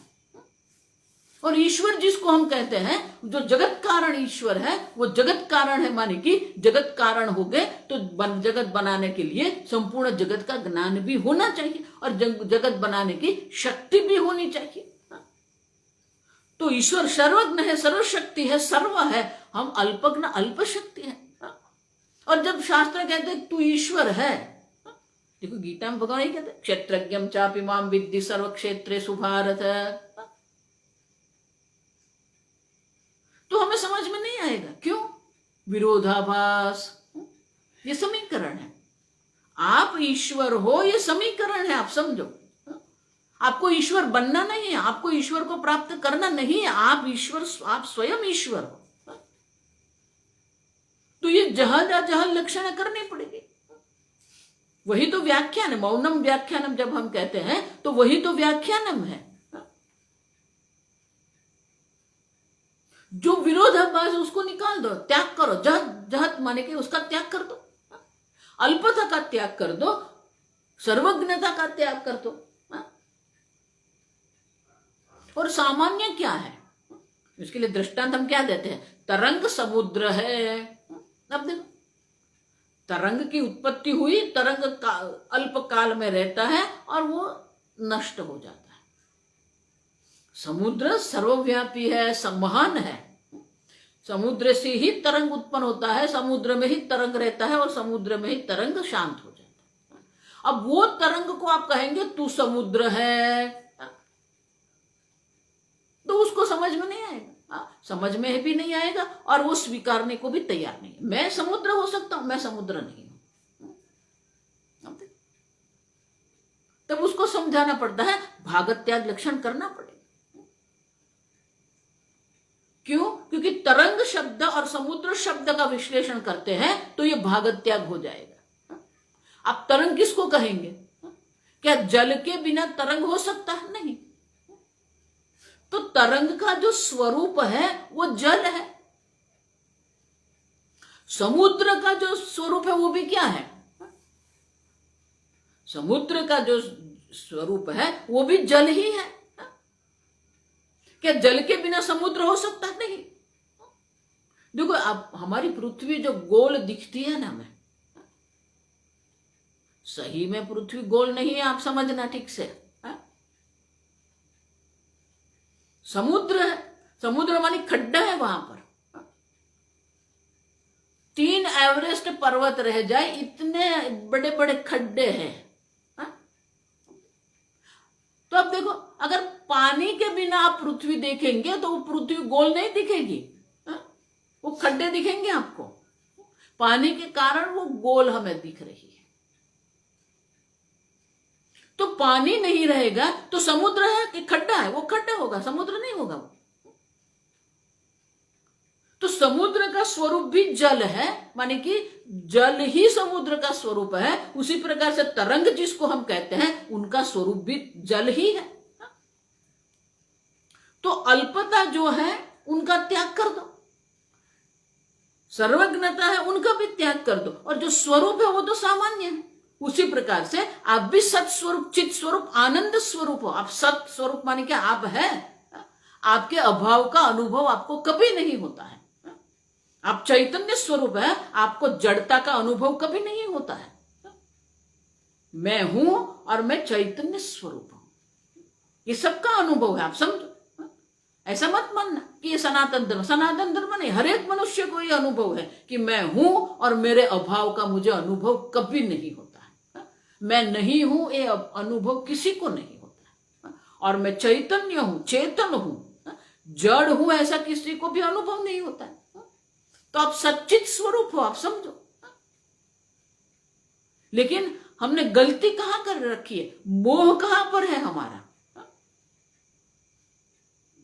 और ईश्वर जिसको हम कहते हैं, जो जगत कारण ईश्वर है, वो जगत कारण है, माने कि जगत कारण हो गए तो जगत बनाने के लिए संपूर्ण जगत का ज्ञान भी होना चाहिए और जगत बनाने की शक्ति भी होनी चाहिए। तो ईश्वर सर्वज्ञ है, सर्वशक्ति है, सर्व है, हम अल्पज्ञ अल्प शक्ति है। और जब शास्त्र कहते हैं तू ईश्वर है, देखो गीता में भगवान ये कहते हैं, क्षेत्रज्ञम चापि माम विद्धि सर्व क्षेत्रेषु भारत। तो हमें समझ में नहीं आएगा, क्यों? विरोधाभास, ये समीकरण है। आप ईश्वर हो, ये समीकरण है, आप समझो। आपको ईश्वर बनना नहीं है, आपको ईश्वर को प्राप्त करना नहीं है, आप ईश्वर, आप स्वयं ईश्वर हो। तो ये जहां जहां लक्षण करनी पड़ेगी। वही तो व्याख्यान है, मौनम व्याख्यानम जब हम कहते हैं तो वही तो व्याख्यानम है। जो विरोधाभास उसको निकाल दो, त्याग करो। जहत माने कि उसका त्याग कर दो, अल्पता का त्याग कर दो, सर्वज्ञता का त्याग कर दो। और सामान्य क्या है, इसके लिए दृष्टांत हम क्या देते हैं? तरंग समुद्र है। अब देखो, तरंग की उत्पत्ति हुई, तरंग अल्प काल में रहता है और वो नष्ट हो जाता है। समुद्र सर्वव्यापी है, महान है। समुद्र से ही तरंग उत्पन्न होता है, समुद्र में ही तरंग रहता है और समुद्र में ही तरंग शांत हो जाता है। अब वो तरंग को आप कहेंगे तू समुद्र है, तो उसको समझ में नहीं आएगा, समझ में भी नहीं आएगा और वो स्वीकारने को भी तैयार नहीं है। मैं समुद्र हो सकता हूं, मैं समुद्र नहीं हूं। तब उसको समझाना पड़ता है, भागत त्याग लक्षण करना पड़ेगा। क्यों? क्योंकि तरंग शब्द और समुद्र शब्द का विश्लेषण करते हैं तो ये भागत त्याग हो जाएगा। आप तरंग किसको कहेंगे? क्या जल के बिना तरंग हो सकता है? नहीं। तो तरंग का जो स्वरूप है वो जल है। समुद्र का जो स्वरूप है वो भी क्या है? समुद्र का जो स्वरूप है वो भी जल ही है। क्या जल के बिना समुद्र हो सकता? नहीं। देखो, अब हमारी पृथ्वी जो गोल दिखती है ना, हमें सही में पृथ्वी गोल नहीं है, आप समझना ठीक से। समुद्र है, समुद्र मानी खड्डा है, वहां पर 3 एवरेस्ट पर्वत रह जाए, इतने बड़े बड़े खड्डे हैं। तो अब देखो, अगर पानी के बिना आप पृथ्वी देखेंगे तो वो पृथ्वी गोल नहीं दिखेगी, वो खड्डे दिखेंगे आपको। पानी के कारण वो गोल हमें दिख रही है। तो पानी नहीं रहेगा तो समुद्र है कि खड्डा है? वो खड्डा होगा, समुद्र नहीं होगा वो। तो समुद्र का स्वरूप भी जल है, माने कि जल ही समुद्र का स्वरूप है। उसी प्रकार से तरंग जिसको हम कहते हैं, उनका स्वरूप भी जल ही है। तो अल्पता जो है उनका त्याग कर दो, सर्वज्ञता है उनका भी त्याग कर दो, और जो स्वरूप है वो तो सामान्य है। उसी प्रकार से आप भी सत स्वरूप, चित स्वरूप, आनंद स्वरूप हो। आप सत स्वरूप माने क्या? आप है, आपके अभाव का अनुभव आपको कभी नहीं होता है। आप चैतन्य स्वरूप है, आपको जड़ता का अनुभव कभी नहीं होता है। मैं हूं और मैं चैतन्य स्वरूप हूं, ये सबका अनुभव है। आप समझो, ऐसा मत मानना कि ये सनातन धर्म, सनातन धर्म नहीं, हर एक मनुष्य को ये अनुभव है कि मैं हूं और मेरे अभाव का मुझे अनुभव कभी नहीं होता है। मैं नहीं हूं, ये अनुभव किसी को नहीं होता है। और मैं चैतन्य हूं, चेतन हूं, जड़ हूं, ऐसा किसी को भी अनुभव नहीं होता है। तो आप सच्चित स्वरूप हो, आप समझो। लेकिन हमने गलती कहां कर रखी है, मोह कहां पर है हमारा,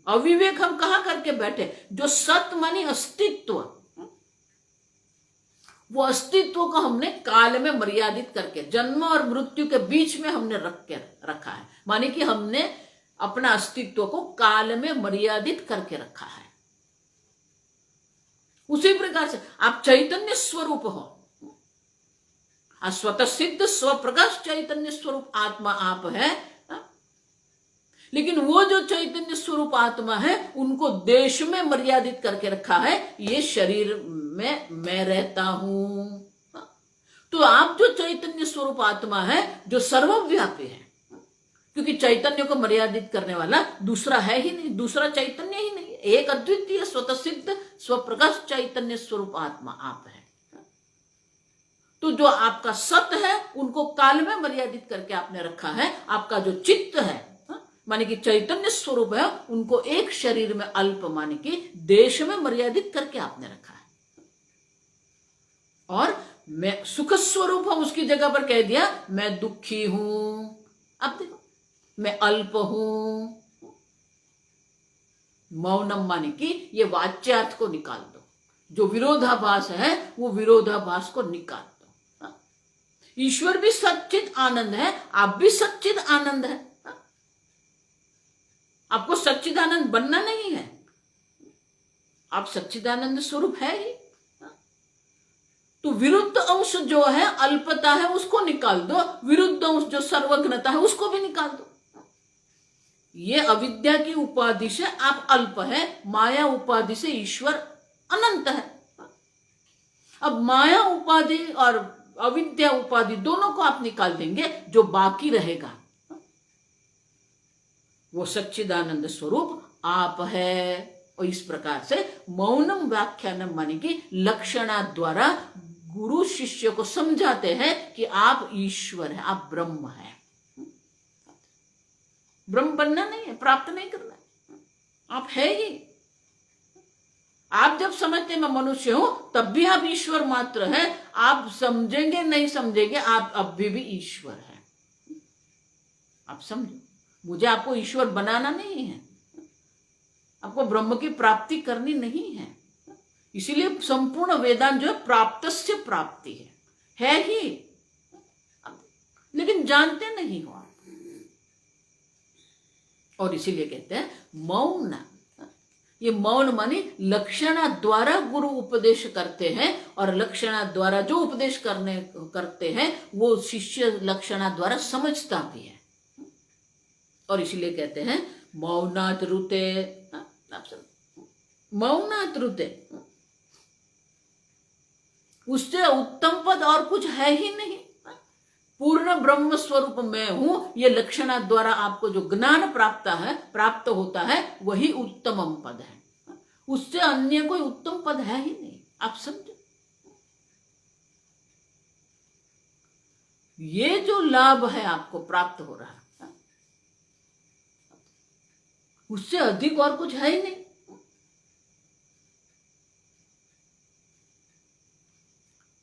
अविवेक हम कहां करके बैठे। जो सत्य मानी अस्तित्व, वो अस्तित्व को हमने काल में मर्यादित करके जन्म और मृत्यु के बीच में हमने रखा है, माने कि हमने अपना अस्तित्व को काल में मर्यादित करके रखा है। उसी प्रकार से आप चैतन्य स्वरूप हो, स्वतः सिद्ध स्वप्रकाश चैतन्य स्वरूप आत्मा आप है, लेकिन वो जो चैतन्य स्वरूप आत्मा है उनको देश में मर्यादित करके रखा है, ये शरीर में मैं रहता हूं। तो आप जो चैतन्य स्वरूप आत्मा है जो सर्वव्यापी है, क्योंकि चैतन्य को मर्यादित करने वाला दूसरा है ही नहीं, दूसरा चैतन्य ही नहीं, एक अद्वितीय स्वतः सिद्ध स्वप्रकाश चैतन्य स्वरूप आत्मा आप है। तो जो आपका सत्य है उनको काल में मर्यादित करके आपने रखा है। आपका जो चित्त है माने कि चैतन्य स्वरूप है, उनको एक शरीर में अल्प माने कि देश में मर्यादित करके आपने रखा है। और मैं सुख स्वरूप हूं, उसकी जगह पर कह दिया मैं दुखी हूं। अब देखो, मैं अल्प हूं। मौनम माने कि ये वाच्यार्थ को निकाल दो, जो विरोधाभास है वो विरोधाभास को निकाल दो। ईश्वर भी सच्चिद आनंद है, आप भी सच्चिद आनंद है। आपको सच्चिदानंद बनना नहीं है, आप सच्चिदानंद स्वरूप है ही। तो विरुद्ध अंश जो है अल्पता है उसको निकाल दो, विरुद्ध अंश जो सर्वज्ञता है उसको भी निकाल दो। ये अविद्या की उपाधि से आप अल्प है, माया उपाधि से ईश्वर अनंत है। अब माया उपाधि और अविद्या उपाधि दोनों को आप निकाल देंगे, जो बाकी रहेगा वो सच्चिदानंद स्वरूप आप है। और इस प्रकार से मौनम व्याख्यानम माने कि लक्षणा द्वारा गुरु शिष्य को समझाते हैं कि आप ईश्वर है, आप ब्रह्म है। ब्रह्म बनना नहीं है, प्राप्त नहीं करना है, आप है ही। आप जब समझते मैं मनुष्य हूं तब भी आप ईश्वर मात्र है। आप समझेंगे नहीं समझेंगे, आप अब भी ईश्वर है। आप समझो, मुझे आपको ईश्वर बनाना नहीं है, आपको ब्रह्म की प्राप्ति करनी नहीं है। इसीलिए संपूर्ण वेदांत जो है प्राप्त से प्राप्ति है ही, लेकिन जानते नहीं हो आप। और इसीलिए कहते हैं मौन। ये मौन माने लक्षणा द्वारा गुरु उपदेश करते हैं, और लक्षणा द्वारा जो उपदेश करते हैं वो शिष्य लक्षणा द्वारा समझता भी है। और इसलिए कहते हैं मौनात रुते। मौनात रुते, उससे उत्तम पद और कुछ है ही नहीं। पूर्ण ब्रह्म स्वरूप मैं हूं, ये लक्षणा द्वारा आपको जो ज्ञान प्राप्त होता है वही उत्तम पद है। उससे अन्य कोई उत्तम पद है ही नहीं। आप समझो, ये जो लाभ है आपको प्राप्त हो रहा है उससे अधिक और कुछ है ही नहीं।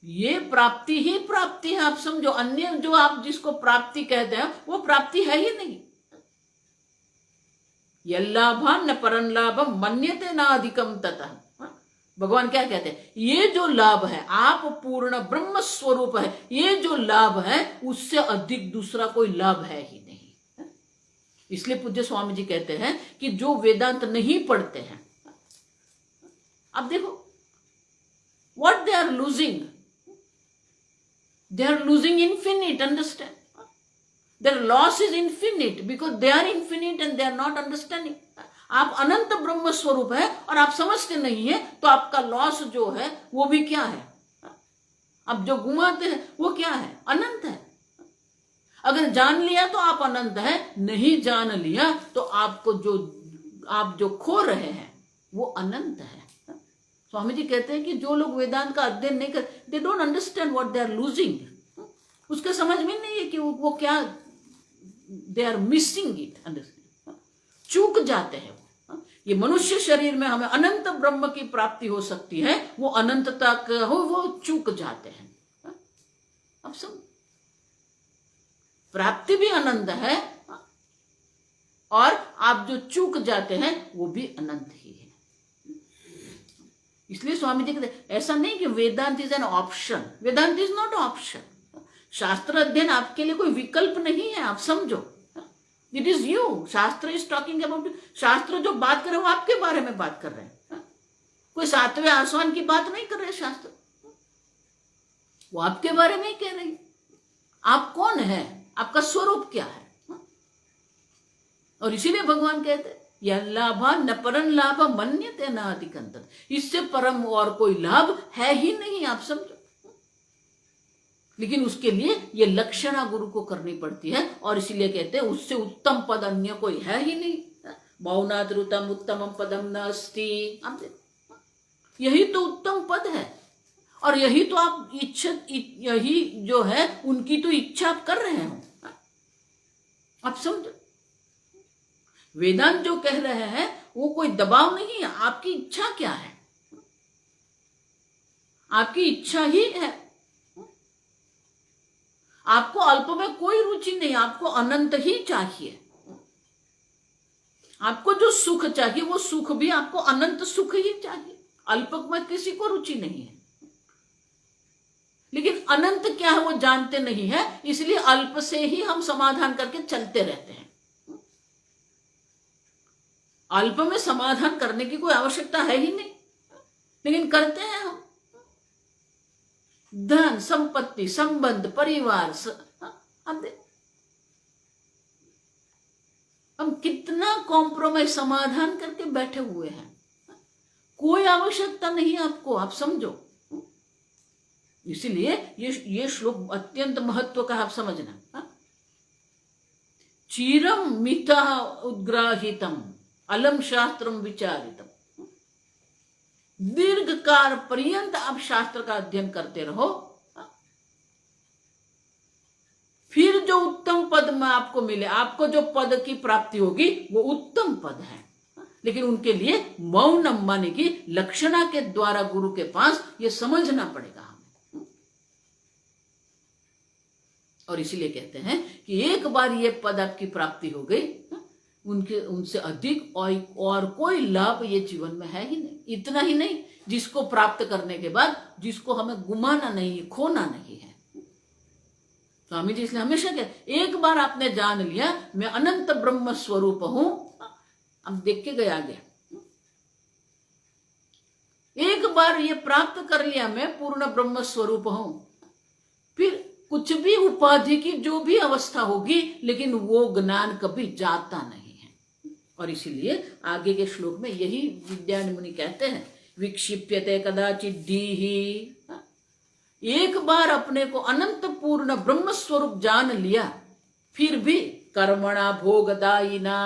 ये प्राप्ति ही प्राप्ति है, आप समझो। अन्य जो आप जिसको प्राप्ति कहते हैं वो प्राप्ति है ही नहीं। यल्लाभं न परं लाभं मन्यते न अधिकम ततः। भगवान क्या कहते हैं, ये जो लाभ है, आप पूर्ण ब्रह्म स्वरूप है, ये जो लाभ है उससे अधिक दूसरा कोई लाभ है ही नहीं। इसलिए पूज्य स्वामी जी कहते हैं कि जो वेदांत नहीं पढ़ते हैं, अब देखो what they are losing, they are losing infinite, understand? Their loss is infinite because they are infinite and they are not understanding. आप अनंत ब्रह्म स्वरूप है और आप समझते नहीं है, तो आपका लॉस जो है वो भी क्या है, आप जो घुमाते हैं वो क्या है, अनंत है। अगर जान लिया तो आप अनंत है, नहीं जान लिया तो आपको आप जो खो रहे हैं वो अनंत है। स्वामी जी कहते हैं कि जो लोग वेदांत का अध्ययन नहीं कर, they don't understand what they are losing. उसके समझ में नहीं है कि वो क्या, they are missing it, understand, चूक जाते हैं। ये मनुष्य शरीर में हमें अनंत ब्रह्म की प्राप्ति हो सकती है, वो अनंत तक हो वो चूक जाते हैं। अब सब प्राप्ति भी अनंत है और आप जो चूक जाते हैं वो भी अनंत ही है। इसलिए स्वामी जी कहते ऐसा नहीं कि Vedanta is an option, Vedanta is not option. शास्त्र अध्ययन आपके लिए कोई विकल्प नहीं है, आप समझो, इट इज यू। शास्त्र इज टॉकिंग अबाउट, शास्त्र जो बात कर रहे हैं वो आपके बारे में बात कर रहे हैं, कोई सातवें आसमान की बात नहीं कर रहे शास्त्र, वो आपके बारे में ही कह रहे हैं। आप कौन है, आपका स्वरूप क्या है। और इसीलिए भगवान कहते हैं यह लाभ न परम लाभ मन्यते न अधिकंतन, इससे परम और कोई लाभ है ही नहीं, आप समझो। लेकिन उसके लिए ये लक्षणा गुरु को करनी पड़ती है, और इसीलिए कहते हैं उससे उत्तम पद अन्य कोई है ही नहीं। मौनाद्रुतम उत्तम पदम न अस्ति, यही तो उत्तम पद है, और यही तो आप इच्छा, यही जो है उनकी तो इच्छा आप कर रहे हो, आप समझो। वेदांत जो कह रहे हैं वो कोई दबाव नहीं है, आपकी इच्छा क्या है, आपकी इच्छा ही है। आपको अल्प में कोई रुचि नहीं, आपको अनंत ही चाहिए। आपको जो सुख चाहिए वो सुख भी आपको अनंत सुख ही चाहिए, अल्प में किसी को रुचि नहीं है। लेकिन अनंत क्या है वो जानते नहीं है, इसलिए अल्प से ही हम समाधान करके चलते रहते हैं। अल्प में समाधान करने की कोई आवश्यकता है ही नहीं, लेकिन करते हैं हम। धन, संपत्ति, संबंध, परिवार, हम कितना कॉम्प्रोमाइज समाधान करके बैठे हुए हैं। कोई आवश्यकता नहीं आपको, आप समझो। इसीलिए ये श्लोक अत्यंत महत्व का, आप समझना। चीरम मिता उद्ग्राहितम अलम शास्त्रम विचारितम, दीर्घ काल पर्यंत आप शास्त्र का अध्ययन करते रहो, फिर जो उत्तम पद में आपको मिले, आपको जो पद की प्राप्ति होगी वो उत्तम पद है। लेकिन उनके लिए मौनम माने की लक्षणा के द्वारा गुरु के पास ये समझना पड़ेगा हमें। और इसीलिए कहते हैं कि एक बार ये पद आपकी प्राप्ति हो गई, उनसे अधिक और कोई लाभ ये जीवन में है ही नहीं। इतना ही नहीं, जिसको प्राप्त करने के बाद जिसको हमें गुमाना नहीं है, खोना नहीं है। स्वामी जी इसलिए हमेशा कहते एक बार आपने जान लिया मैं अनंत ब्रह्म स्वरूप हूं, अब देख के गया गया, एक बार ये प्राप्त कर लिया मैं पूर्ण ब्रह्म स्वरूप हूं, फिर कुछ भी उपाधि की जो भी अवस्था होगी, लेकिन वो ज्ञान कभी जाता नहीं। और इसीलिए आगे के श्लोक में यही विद्यारण्य मुनि कहते हैं विक्षिप्यते कदाचित दीहि, एक बार अपने को अनंत पूर्ण ब्रह्म स्वरूप जान लिया, फिर भी कर्मणा भोगदायिना,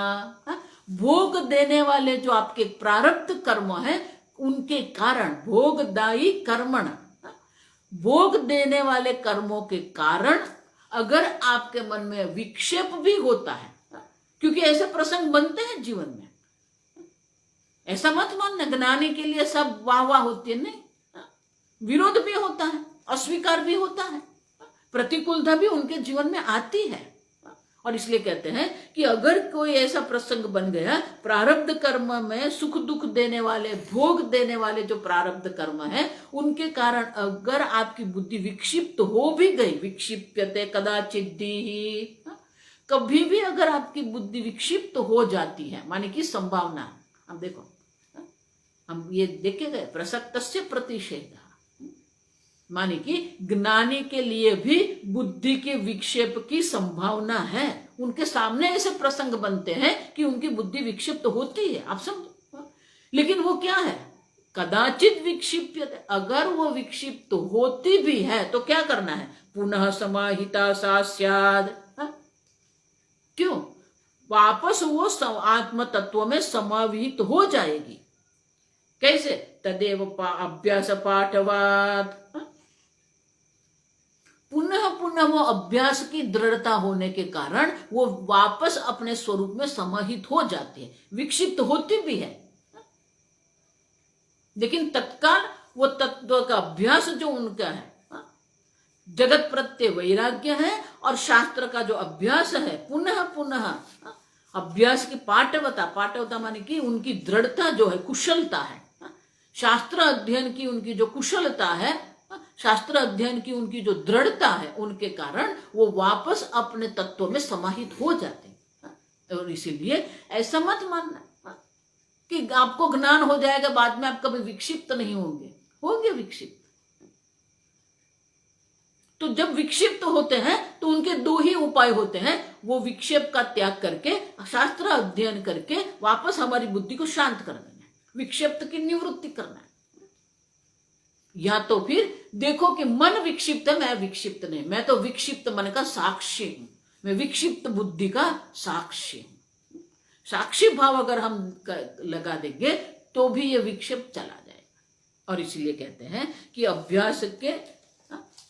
भोग देने वाले जो आपके प्रारब्ध कर्म है उनके कारण, भोगदायी कर्मण, भोग देने वाले कर्मों के कारण अगर आपके मन में विक्षेप भी होता है, क्योंकि ऐसे प्रसंग बनते हैं जीवन में, ऐसा मत मानना ज्ञानी के लिए सब वाह वाह होती है, नहीं, विरोध भी होता है, अस्वीकार भी होता है, प्रतिकूलता भी उनके जीवन में आती है। और इसलिए कहते हैं कि अगर कोई ऐसा प्रसंग बन गया, प्रारब्ध कर्म में सुख दुख देने वाले, भोग देने वाले जो प्रारब्ध कर्म है उनके कारण अगर आपकी बुद्धि विक्षिप्त हो भी गई, विक्षिप्यते कदाचित दीहि, कभी भी अगर आपकी बुद्धि विक्षिप्त हो जाती है, माने की संभावना, अब देखो हम ये देखे गए प्रसक्तस्य प्रतिषेध, माने कि ज्ञानी के लिए भी बुद्धि के विक्षेप की संभावना है। उनके सामने ऐसे प्रसंग बनते हैं कि उनकी बुद्धि विक्षिप्त होती है, आप समझो। लेकिन वो क्या है, कदाचित विक्षिप्यते, अगर वो विक्षिप्त होती भी है तो क्या करना है, पुनः समाहिता सा स्याद, क्यों, वापस वो आत्म तत्व में समावित हो जाएगी। कैसे, तदेव अभ्यास पाठवाद, पुनः पुनः वो अभ्यास की दृढ़ता होने के कारण वो वापस अपने स्वरूप में समाहित हो जाती है, विक्षिप्त होती भी है, लेकिन तत्काल वो तत्व का अभ्यास जो उनका है, जगत प्रत्यय वैराग्य है, और शास्त्र का जो अभ्यास है पुनः पुनः अभ्यास की पाटवता, पाटवता माने कि उनकी दृढ़ता जो है, कुशलता है, शास्त्र अध्ययन की उनकी जो कुशलता है, शास्त्र अध्ययन की उनकी जो दृढ़ता है, उनके कारण वो वापस अपने तत्व में समाहित हो जाते हैं। और इसीलिए ऐसा मत मानना कि आपको ज्ञान हो जाएगा बाद में आप कभी विक्षिप्त नहीं होंगे, होंगे विक्षिप्त। तो जब विक्षिप्त होते हैं तो उनके दो ही उपाय होते हैं, वो विक्षेप का त्याग करके शास्त्र अध्ययन करके वापस हमारी बुद्धि को शांत कर देना है, विक्षिप्त की निवृत्ति करना है। या तो फिर देखो कि मन विक्षिप्त है, मैं विक्षिप्त नहीं, मैं तो विक्षिप्त मन का साक्षी हूं, मैं विक्षिप्त बुद्धि का साक्षी हूं। साक्षी भाव अगर हम लगा देंगे तो भी ये विक्षेप चला जाएगा। और इसलिए कहते हैं कि अभ्यास के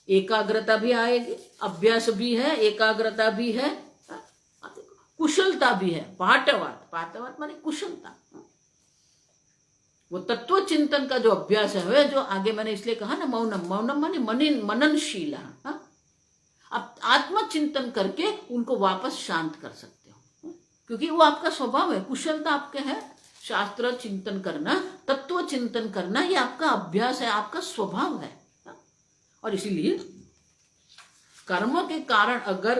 एकाग्रता भी आएगी, अभ्यास भी है, एकाग्रता भी है, कुशलता भी है। पाठवात, पाठवात माने कुशलता। वो तत्व चिंतन का जो अभ्यास है, जो आगे मैंने इसलिए कहा ना मौनम, मौनम माने मननशील। आप आत्मचिंतन करके उनको वापस शांत कर सकते हो, क्योंकि वो आपका स्वभाव है, कुशलता आपके है। शास्त्र चिंतन करना, तत्व चिंतन करना, ये आपका अभ्यास है, आपका स्वभाव है। और इसीलिए कर्म के कारण अगर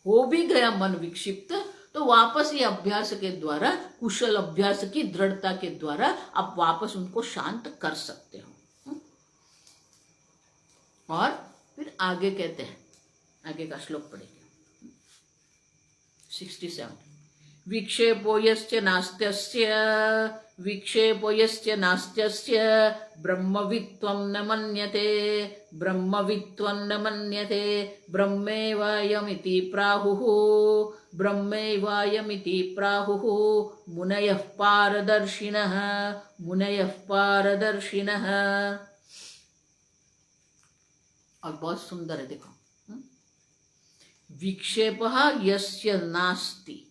हो भी गया मन विक्षिप्त, तो वापस ये अभ्यास के द्वारा, कुशल अभ्यास की दृढ़ता के द्वारा आप वापस उनको शांत कर सकते हो। और फिर आगे कहते हैं, आगे का श्लोक पढ़ेंगे 67। विक्षेपो यस्य नास्त्यस्य, विक्षेपो यस्य नास्त्यस्य ब्रह्मवित्वं न मन्यते, ब्रह्मवित्वं न मन्यते, ब्रह्मैवायमिति प्राहुः, ब्रह्मैवायमिति प्राहुः मुनयः पारदर्शिनः, मुनयः पारदर्शिनः। और बहुत सुंदर है, देखो, विक्षेपः यस्य नास्ति,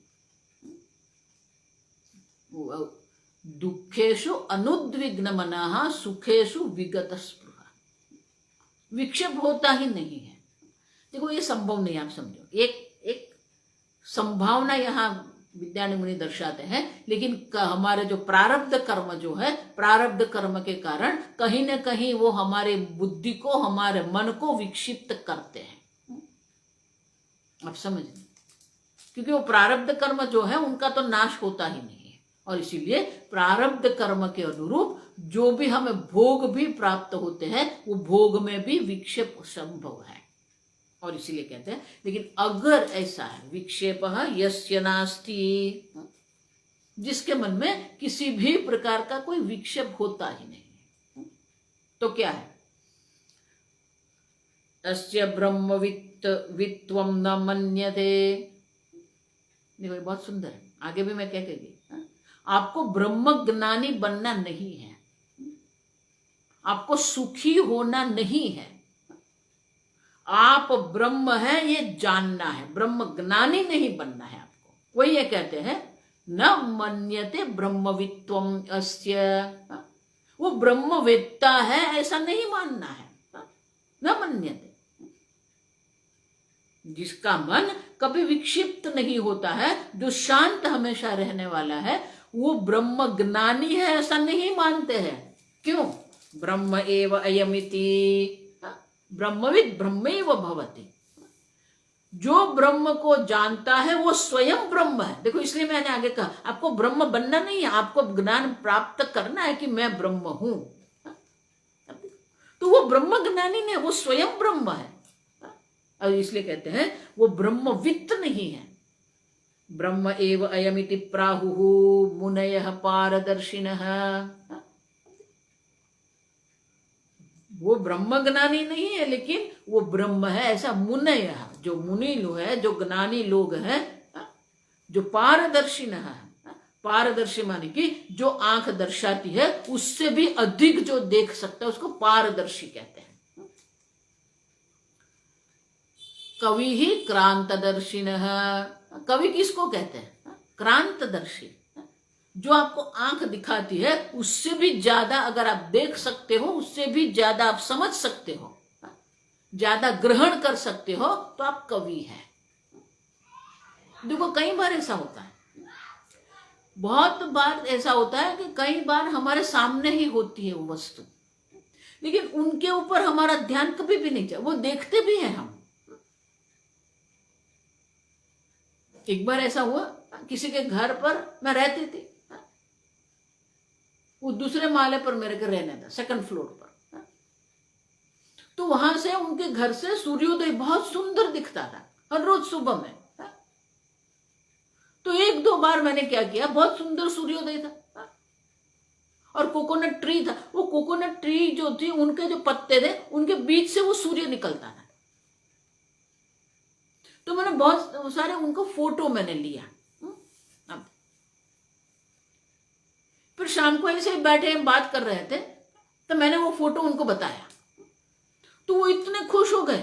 दुखेषु अनुद्विग्न मनः, सुखेषु विगत स्पृहा। विक्षेप होता ही नहीं है। देखो ये संभव नहीं, आप समझो, एक संभावना यहाँ विद्यारण्य मुनि दर्शाते हैं, लेकिन हमारे जो प्रारब्ध कर्म जो है, प्रारब्ध कर्म के कारण कहीं न कहीं वो हमारे बुद्धि को, हमारे मन को विक्षिप्त करते हैं। आप समझ, क्योंकि वो प्रारब्ध कर्म जो है उनका तो नाश होता ही नहीं है। और इसीलिए प्रारब्ध कर्म के अनुरूप जो भी हमें भोग भी प्राप्त होते हैं, वो भोग में भी विक्षेप संभव है। और इसीलिए कहते हैं, लेकिन अगर ऐसा है, विक्षेपः यस्य नास्ति, जिसके मन में किसी भी प्रकार का कोई विक्षेप होता ही नहीं, तो क्या है, तस्य ब्रह्मवित्वं न मन्यते। देखो बहुत सुंदर है, आगे भी मैं क्या कहेगी, आपको ब्रह्म ज्ञानी बनना नहीं है, आपको सुखी होना नहीं है, आप ब्रह्म है ये जानना है, ब्रह्म ज्ञानी नहीं बनना है आपको। वही ये कहते हैं, न मन्यते ब्रह्मवित्वम अस्य, वो ब्रह्मवेत्ता है ऐसा नहीं मानना है, न मन्यते। जिसका मन कभी विक्षिप्त नहीं होता है, जो शांत हमेशा रहने वाला है, वो ब्रह्म ज्ञानी है ऐसा नहीं मानते हैं। क्यों? ब्रह्म एव अयमिति, ब्रह्मविद ब्रह्मैव भवति। जो ब्रह्म को जानता है वो स्वयं ब्रह्म है। देखो इसलिए मैंने आगे कहा, आपको ब्रह्म बनना नहीं है, आपको ज्ञान प्राप्त करना है कि मैं ब्रह्म हूं। तो वो ब्रह्म ज्ञानी नहीं, वो स्वयं ब्रह्म है। और इसलिए कहते हैं वो ब्रह्मवित्त नहीं है। ब्रह्म एव अयमिति प्राहुः मुनयः पारदर्शिनः। वो ब्रह्म ज्ञानी नहीं है, लेकिन वो ब्रह्म है ऐसा मुनय, जो मुनि लोग है, जो ज्ञानी लोग हैं, जो पारदर्शिन है। पारदर्शी माने कि जो आंख दर्शाती है उससे भी अधिक जो देख सकता है उसको पारदर्शी कहते हैं। कवि ही क्रांतदर्शिनः। कवि किसको कहते हैं? क्रांतदर्शी। जो आपको आंख दिखाती है उससे भी ज्यादा अगर आप देख सकते हो, उससे भी ज्यादा आप समझ सकते हो। ज्यादा ग्रहण कर सकते हो तो आप कवि हैं। देखो कई बार ऐसा होता है, बहुत बार ऐसा होता है कि कई बार हमारे सामने ही होती है वो वस्तु, लेकिन उनके ऊपर हमारा ध्यान कभी भी नहीं जाए, वो देखते भी हैं हम। एक बार ऐसा हुआ, किसी के घर पर मैं रहती थी, वो दूसरे माले पर मेरे को रहने था, सेकंड फ्लोर पर। तो वहां से उनके घर से सूर्योदय बहुत सुंदर दिखता था हर रोज सुबह में। तो एक दो बार मैंने क्या किया, बहुत सुंदर सूर्योदय था और कोकोनट ट्री था, वो कोकोनट ट्री जो थी उनके जो पत्ते थे उनके बीच से वो सूर्य निकलता था। तो मैंने बहुत सारे उनको फोटो मैंने लिया। अब फिर शाम को ऐसे ही बैठे बात कर रहे थे तो मैंने वो फोटो उनको बताया, तो वो इतने खुश हो गए,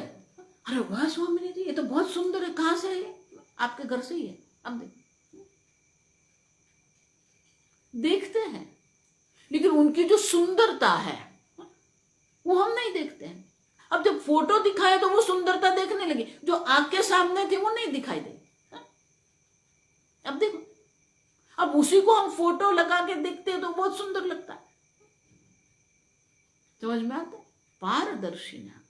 अरे वाह स्वामी जी, ये तो बहुत सुंदर है, कहां से है ये? आपके घर से ही है। अब देखते हैं, लेकिन उनकी जो सुंदरता है वो हम नहीं देखते हैं। अब जब फोटो दिखाए तो वो सुंदरता देखने लगी, जो आंख के सामने थी वो नहीं दिखाई दी। अब देखो, अब उसी को हम फोटो लगा के देखते हैं तो बहुत सुंदर लगता है। समझ में आता है? पारदर्शिता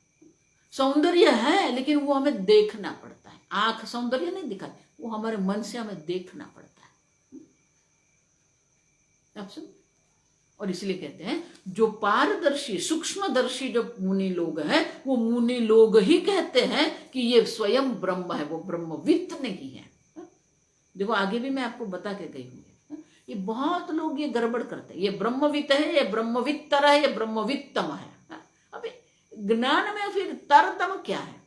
सौंदर्य है, लेकिन वो हमें देखना पड़ता है। आंख सौंदर्य नहीं दिखाती, वो हमारे मन से हमें देखना पड़ता है। आप सुन, और इसलिए कहते हैं जो पारदर्शी सूक्ष्मदर्शी जो मुनि लोग हैं, वो मुनि लोग ही कहते हैं कि ये स्वयं ब्रह्म है, वो ब्रह्मवित्त नहीं है। देखो आगे भी मैं आपको बता के गई हूँ, ये बहुत लोग ये गड़बड़ करते हैं, ये ब्रह्मवित्त है, ये ब्रह्मवित्तर है, ये ब्रह्मवित्तम है। अभी ज्ञान में फिर तरतम क्या है?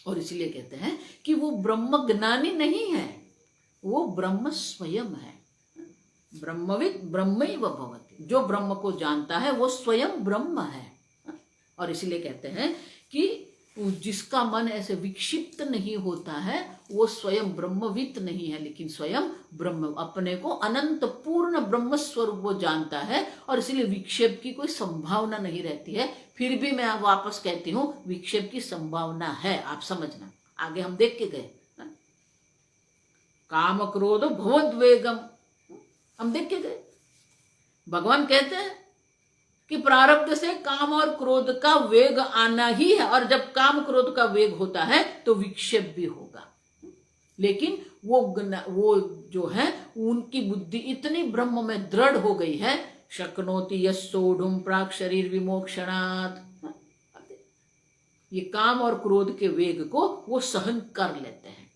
और इसलिए कहते हैं कि वो ब्रह्म ज्ञानी नहीं है, वो ब्रह्म स्वयं है। ब्रह्मविद ब्रह्मैव भवति, जो ब्रह्म को जानता है वो स्वयं ब्रह्म है। और इसलिए कहते हैं कि जिसका मन ऐसे विक्षिप्त नहीं होता है वो स्वयं ब्रह्मविद नहीं है, लेकिन स्वयं ब्रह्म, अपने को अनंत पूर्ण ब्रह्म स्वरूप वो जानता है। और इसलिए विक्षेप की कोई संभावना नहीं रहती है। फिर भी मैं वापस कहती हूँ, विक्षेप की संभावना है, आप समझना। आगे हम देख के गए, काम क्रोध भवोद्वेगम, हम देख के गए। भगवान कहते हैं कि प्रारब्ध से काम और क्रोध का वेग आना ही है, और जब काम क्रोध का वेग होता है तो विक्षेप भी होगा। लेकिन वो जो है उनकी बुद्धि इतनी ब्रह्म में दृढ़ हो गई है, शक्नोति यस्सोढ़ुम प्राक् शरीर विमोक्षणात्, ये काम और क्रोध के वेग को वो सहन कर लेते हैं,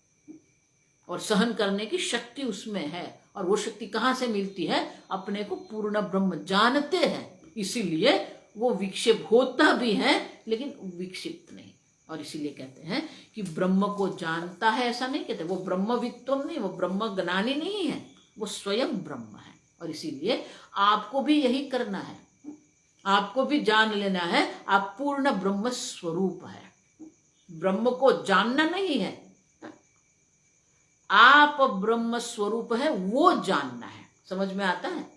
और सहन करने की शक्ति उसमें है। और वो शक्ति कहाँ से मिलती है? अपने को पूर्ण ब्रह्म जानते हैं, इसीलिए वो विक्षेप होता भी है लेकिन विक्षिप्त नहीं। और इसीलिए कहते हैं कि ब्रह्म को जानता है, ऐसा नहीं कहते, वो ब्रह्मवित्तम नहीं, वो ब्रह्म ज्ञानी नहीं है, वो स्वयं ब्रह्म है। और इसीलिए आपको भी यही करना है, आपको भी जान लेना है आप पूर्ण ब्रह्म स्वरूप है। ब्रह्म को जानना नहीं है, आप ब्रह्म स्वरूप है वो जानना है। समझ में आता है?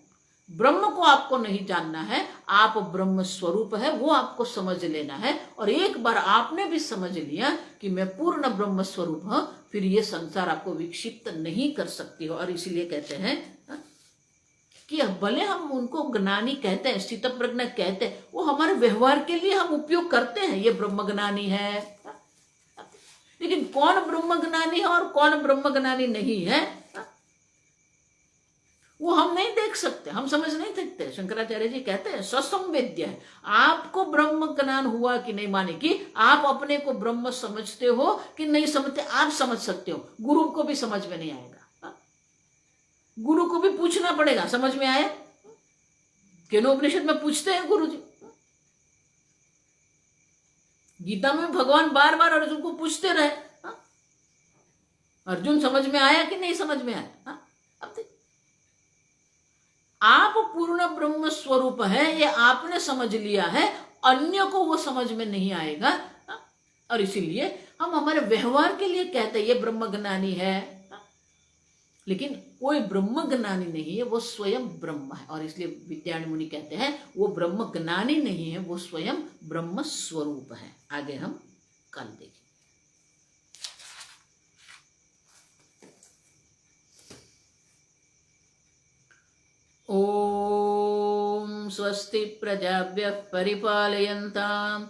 ब्रह्म को आपको नहीं जानना है, आप ब्रह्म स्वरूप है वो आपको समझ लेना है। और एक बार आपने भी समझ लिया कि मैं पूर्ण ब्रह्म स्वरूप हूं, फिर ये संसार आपको विक्षिप्त नहीं कर सकती हो। और इसीलिए कहते हैं कि भले हम उनको ज्ञानी कहते हैं, स्थित प्रज्ञ कहते हैं, वो हमारे व्यवहार के लिए हम उपयोग करते हैं, ये ब्रह्म ज्ञानी है। लेकिन कौन ब्रह्म ज्ञानी है और कौन ब्रह्म ज्ञानी नहीं है वो हम नहीं देख सकते, हम समझ नहीं सकते। शंकराचार्य जी कहते हैं स्वसंवेद्य है। आपको ब्रह्म ज्ञान हुआ कि नहीं, माने कि आप अपने को ब्रह्म समझते हो कि नहीं समझते, आप समझ सकते हो। गुरु को भी समझ में नहीं आएगा, गुरु को भी पूछना पड़ेगा, समझ में आया? केनोपनिषद में पूछते हैं गुरु जी, गीता में भगवान बार बार अर्जुन को पूछते रहे, अर्जुन समझ में आया कि नहीं समझ में आया? अब आप पूर्ण ब्रह्म स्वरूप है, ये आपने समझ लिया है, अन्य को वो समझ में नहीं आएगा। और इसीलिए हम हमारे व्यवहार के लिए कहते हैं ये ब्रह्म ज्ञानी है। लेकिन कोई ब्रह्म ज्ञानी नहीं है, वो स्वयं ब्रह्म है। और इसलिए विद्यारण्य मुनि कहते हैं वो ब्रह्म ज्ञानी नहीं है, वो स्वयं ब्रह्म स्वरूप है। आगे हम कल देखें। ओम स्वस्ति प्रजाभ्यः परिपालयन्तां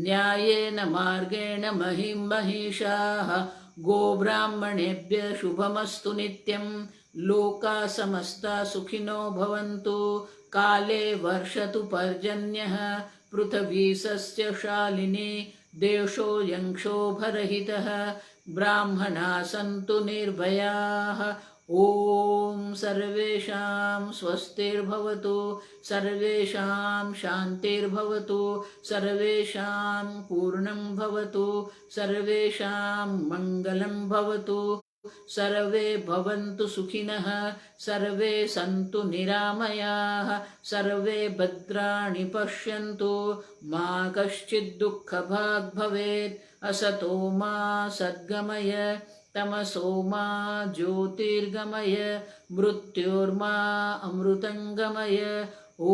न्यायेन मार्गेण महीं महिषाः गोब्राह्मणेभ्यः शुभमस्तु नित्यं लोकाः समस्ताः सुखिनो भवन्तु काले वर्षतु पर्जन्यः पृथिवी सस्यशालिनी देशोऽयं क्षोभरहितः ब्राह्मणाः सन्तु निर्भयाः ओम सर्वेषां स्वस्तिर्भवतु सर्वेषां शान्तिर्भवतु सर्वेषां पूर्णं भवतु सर्वेषां मङ्गलं भवतु सर्वे भवन्तु सुखिनः सर्वे सन्तु निरामयाः सर्वे भद्राणि पश्यन्तु मा कश्चित् दुःखभाग् भवेत् असतो मा सद्गमय तमसो मा ज्योतिर्गमय मृत्योर्मा अमृतङ्गमय ॐ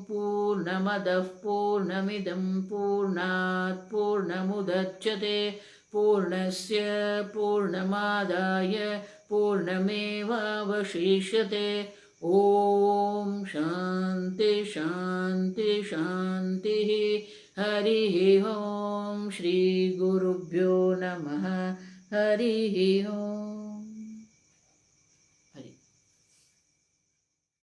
पूर्णमदः पूर्णमिदं पूर्णात् पूर्णमुदच्यते पूर्णस्य पूर्णमादाय पूर्णमेवावशिष्यते ॐ शान्ति शान्ति शान्तिः हरिः ॐ श्रीगुरुभ्यो नमः हरिः ओम।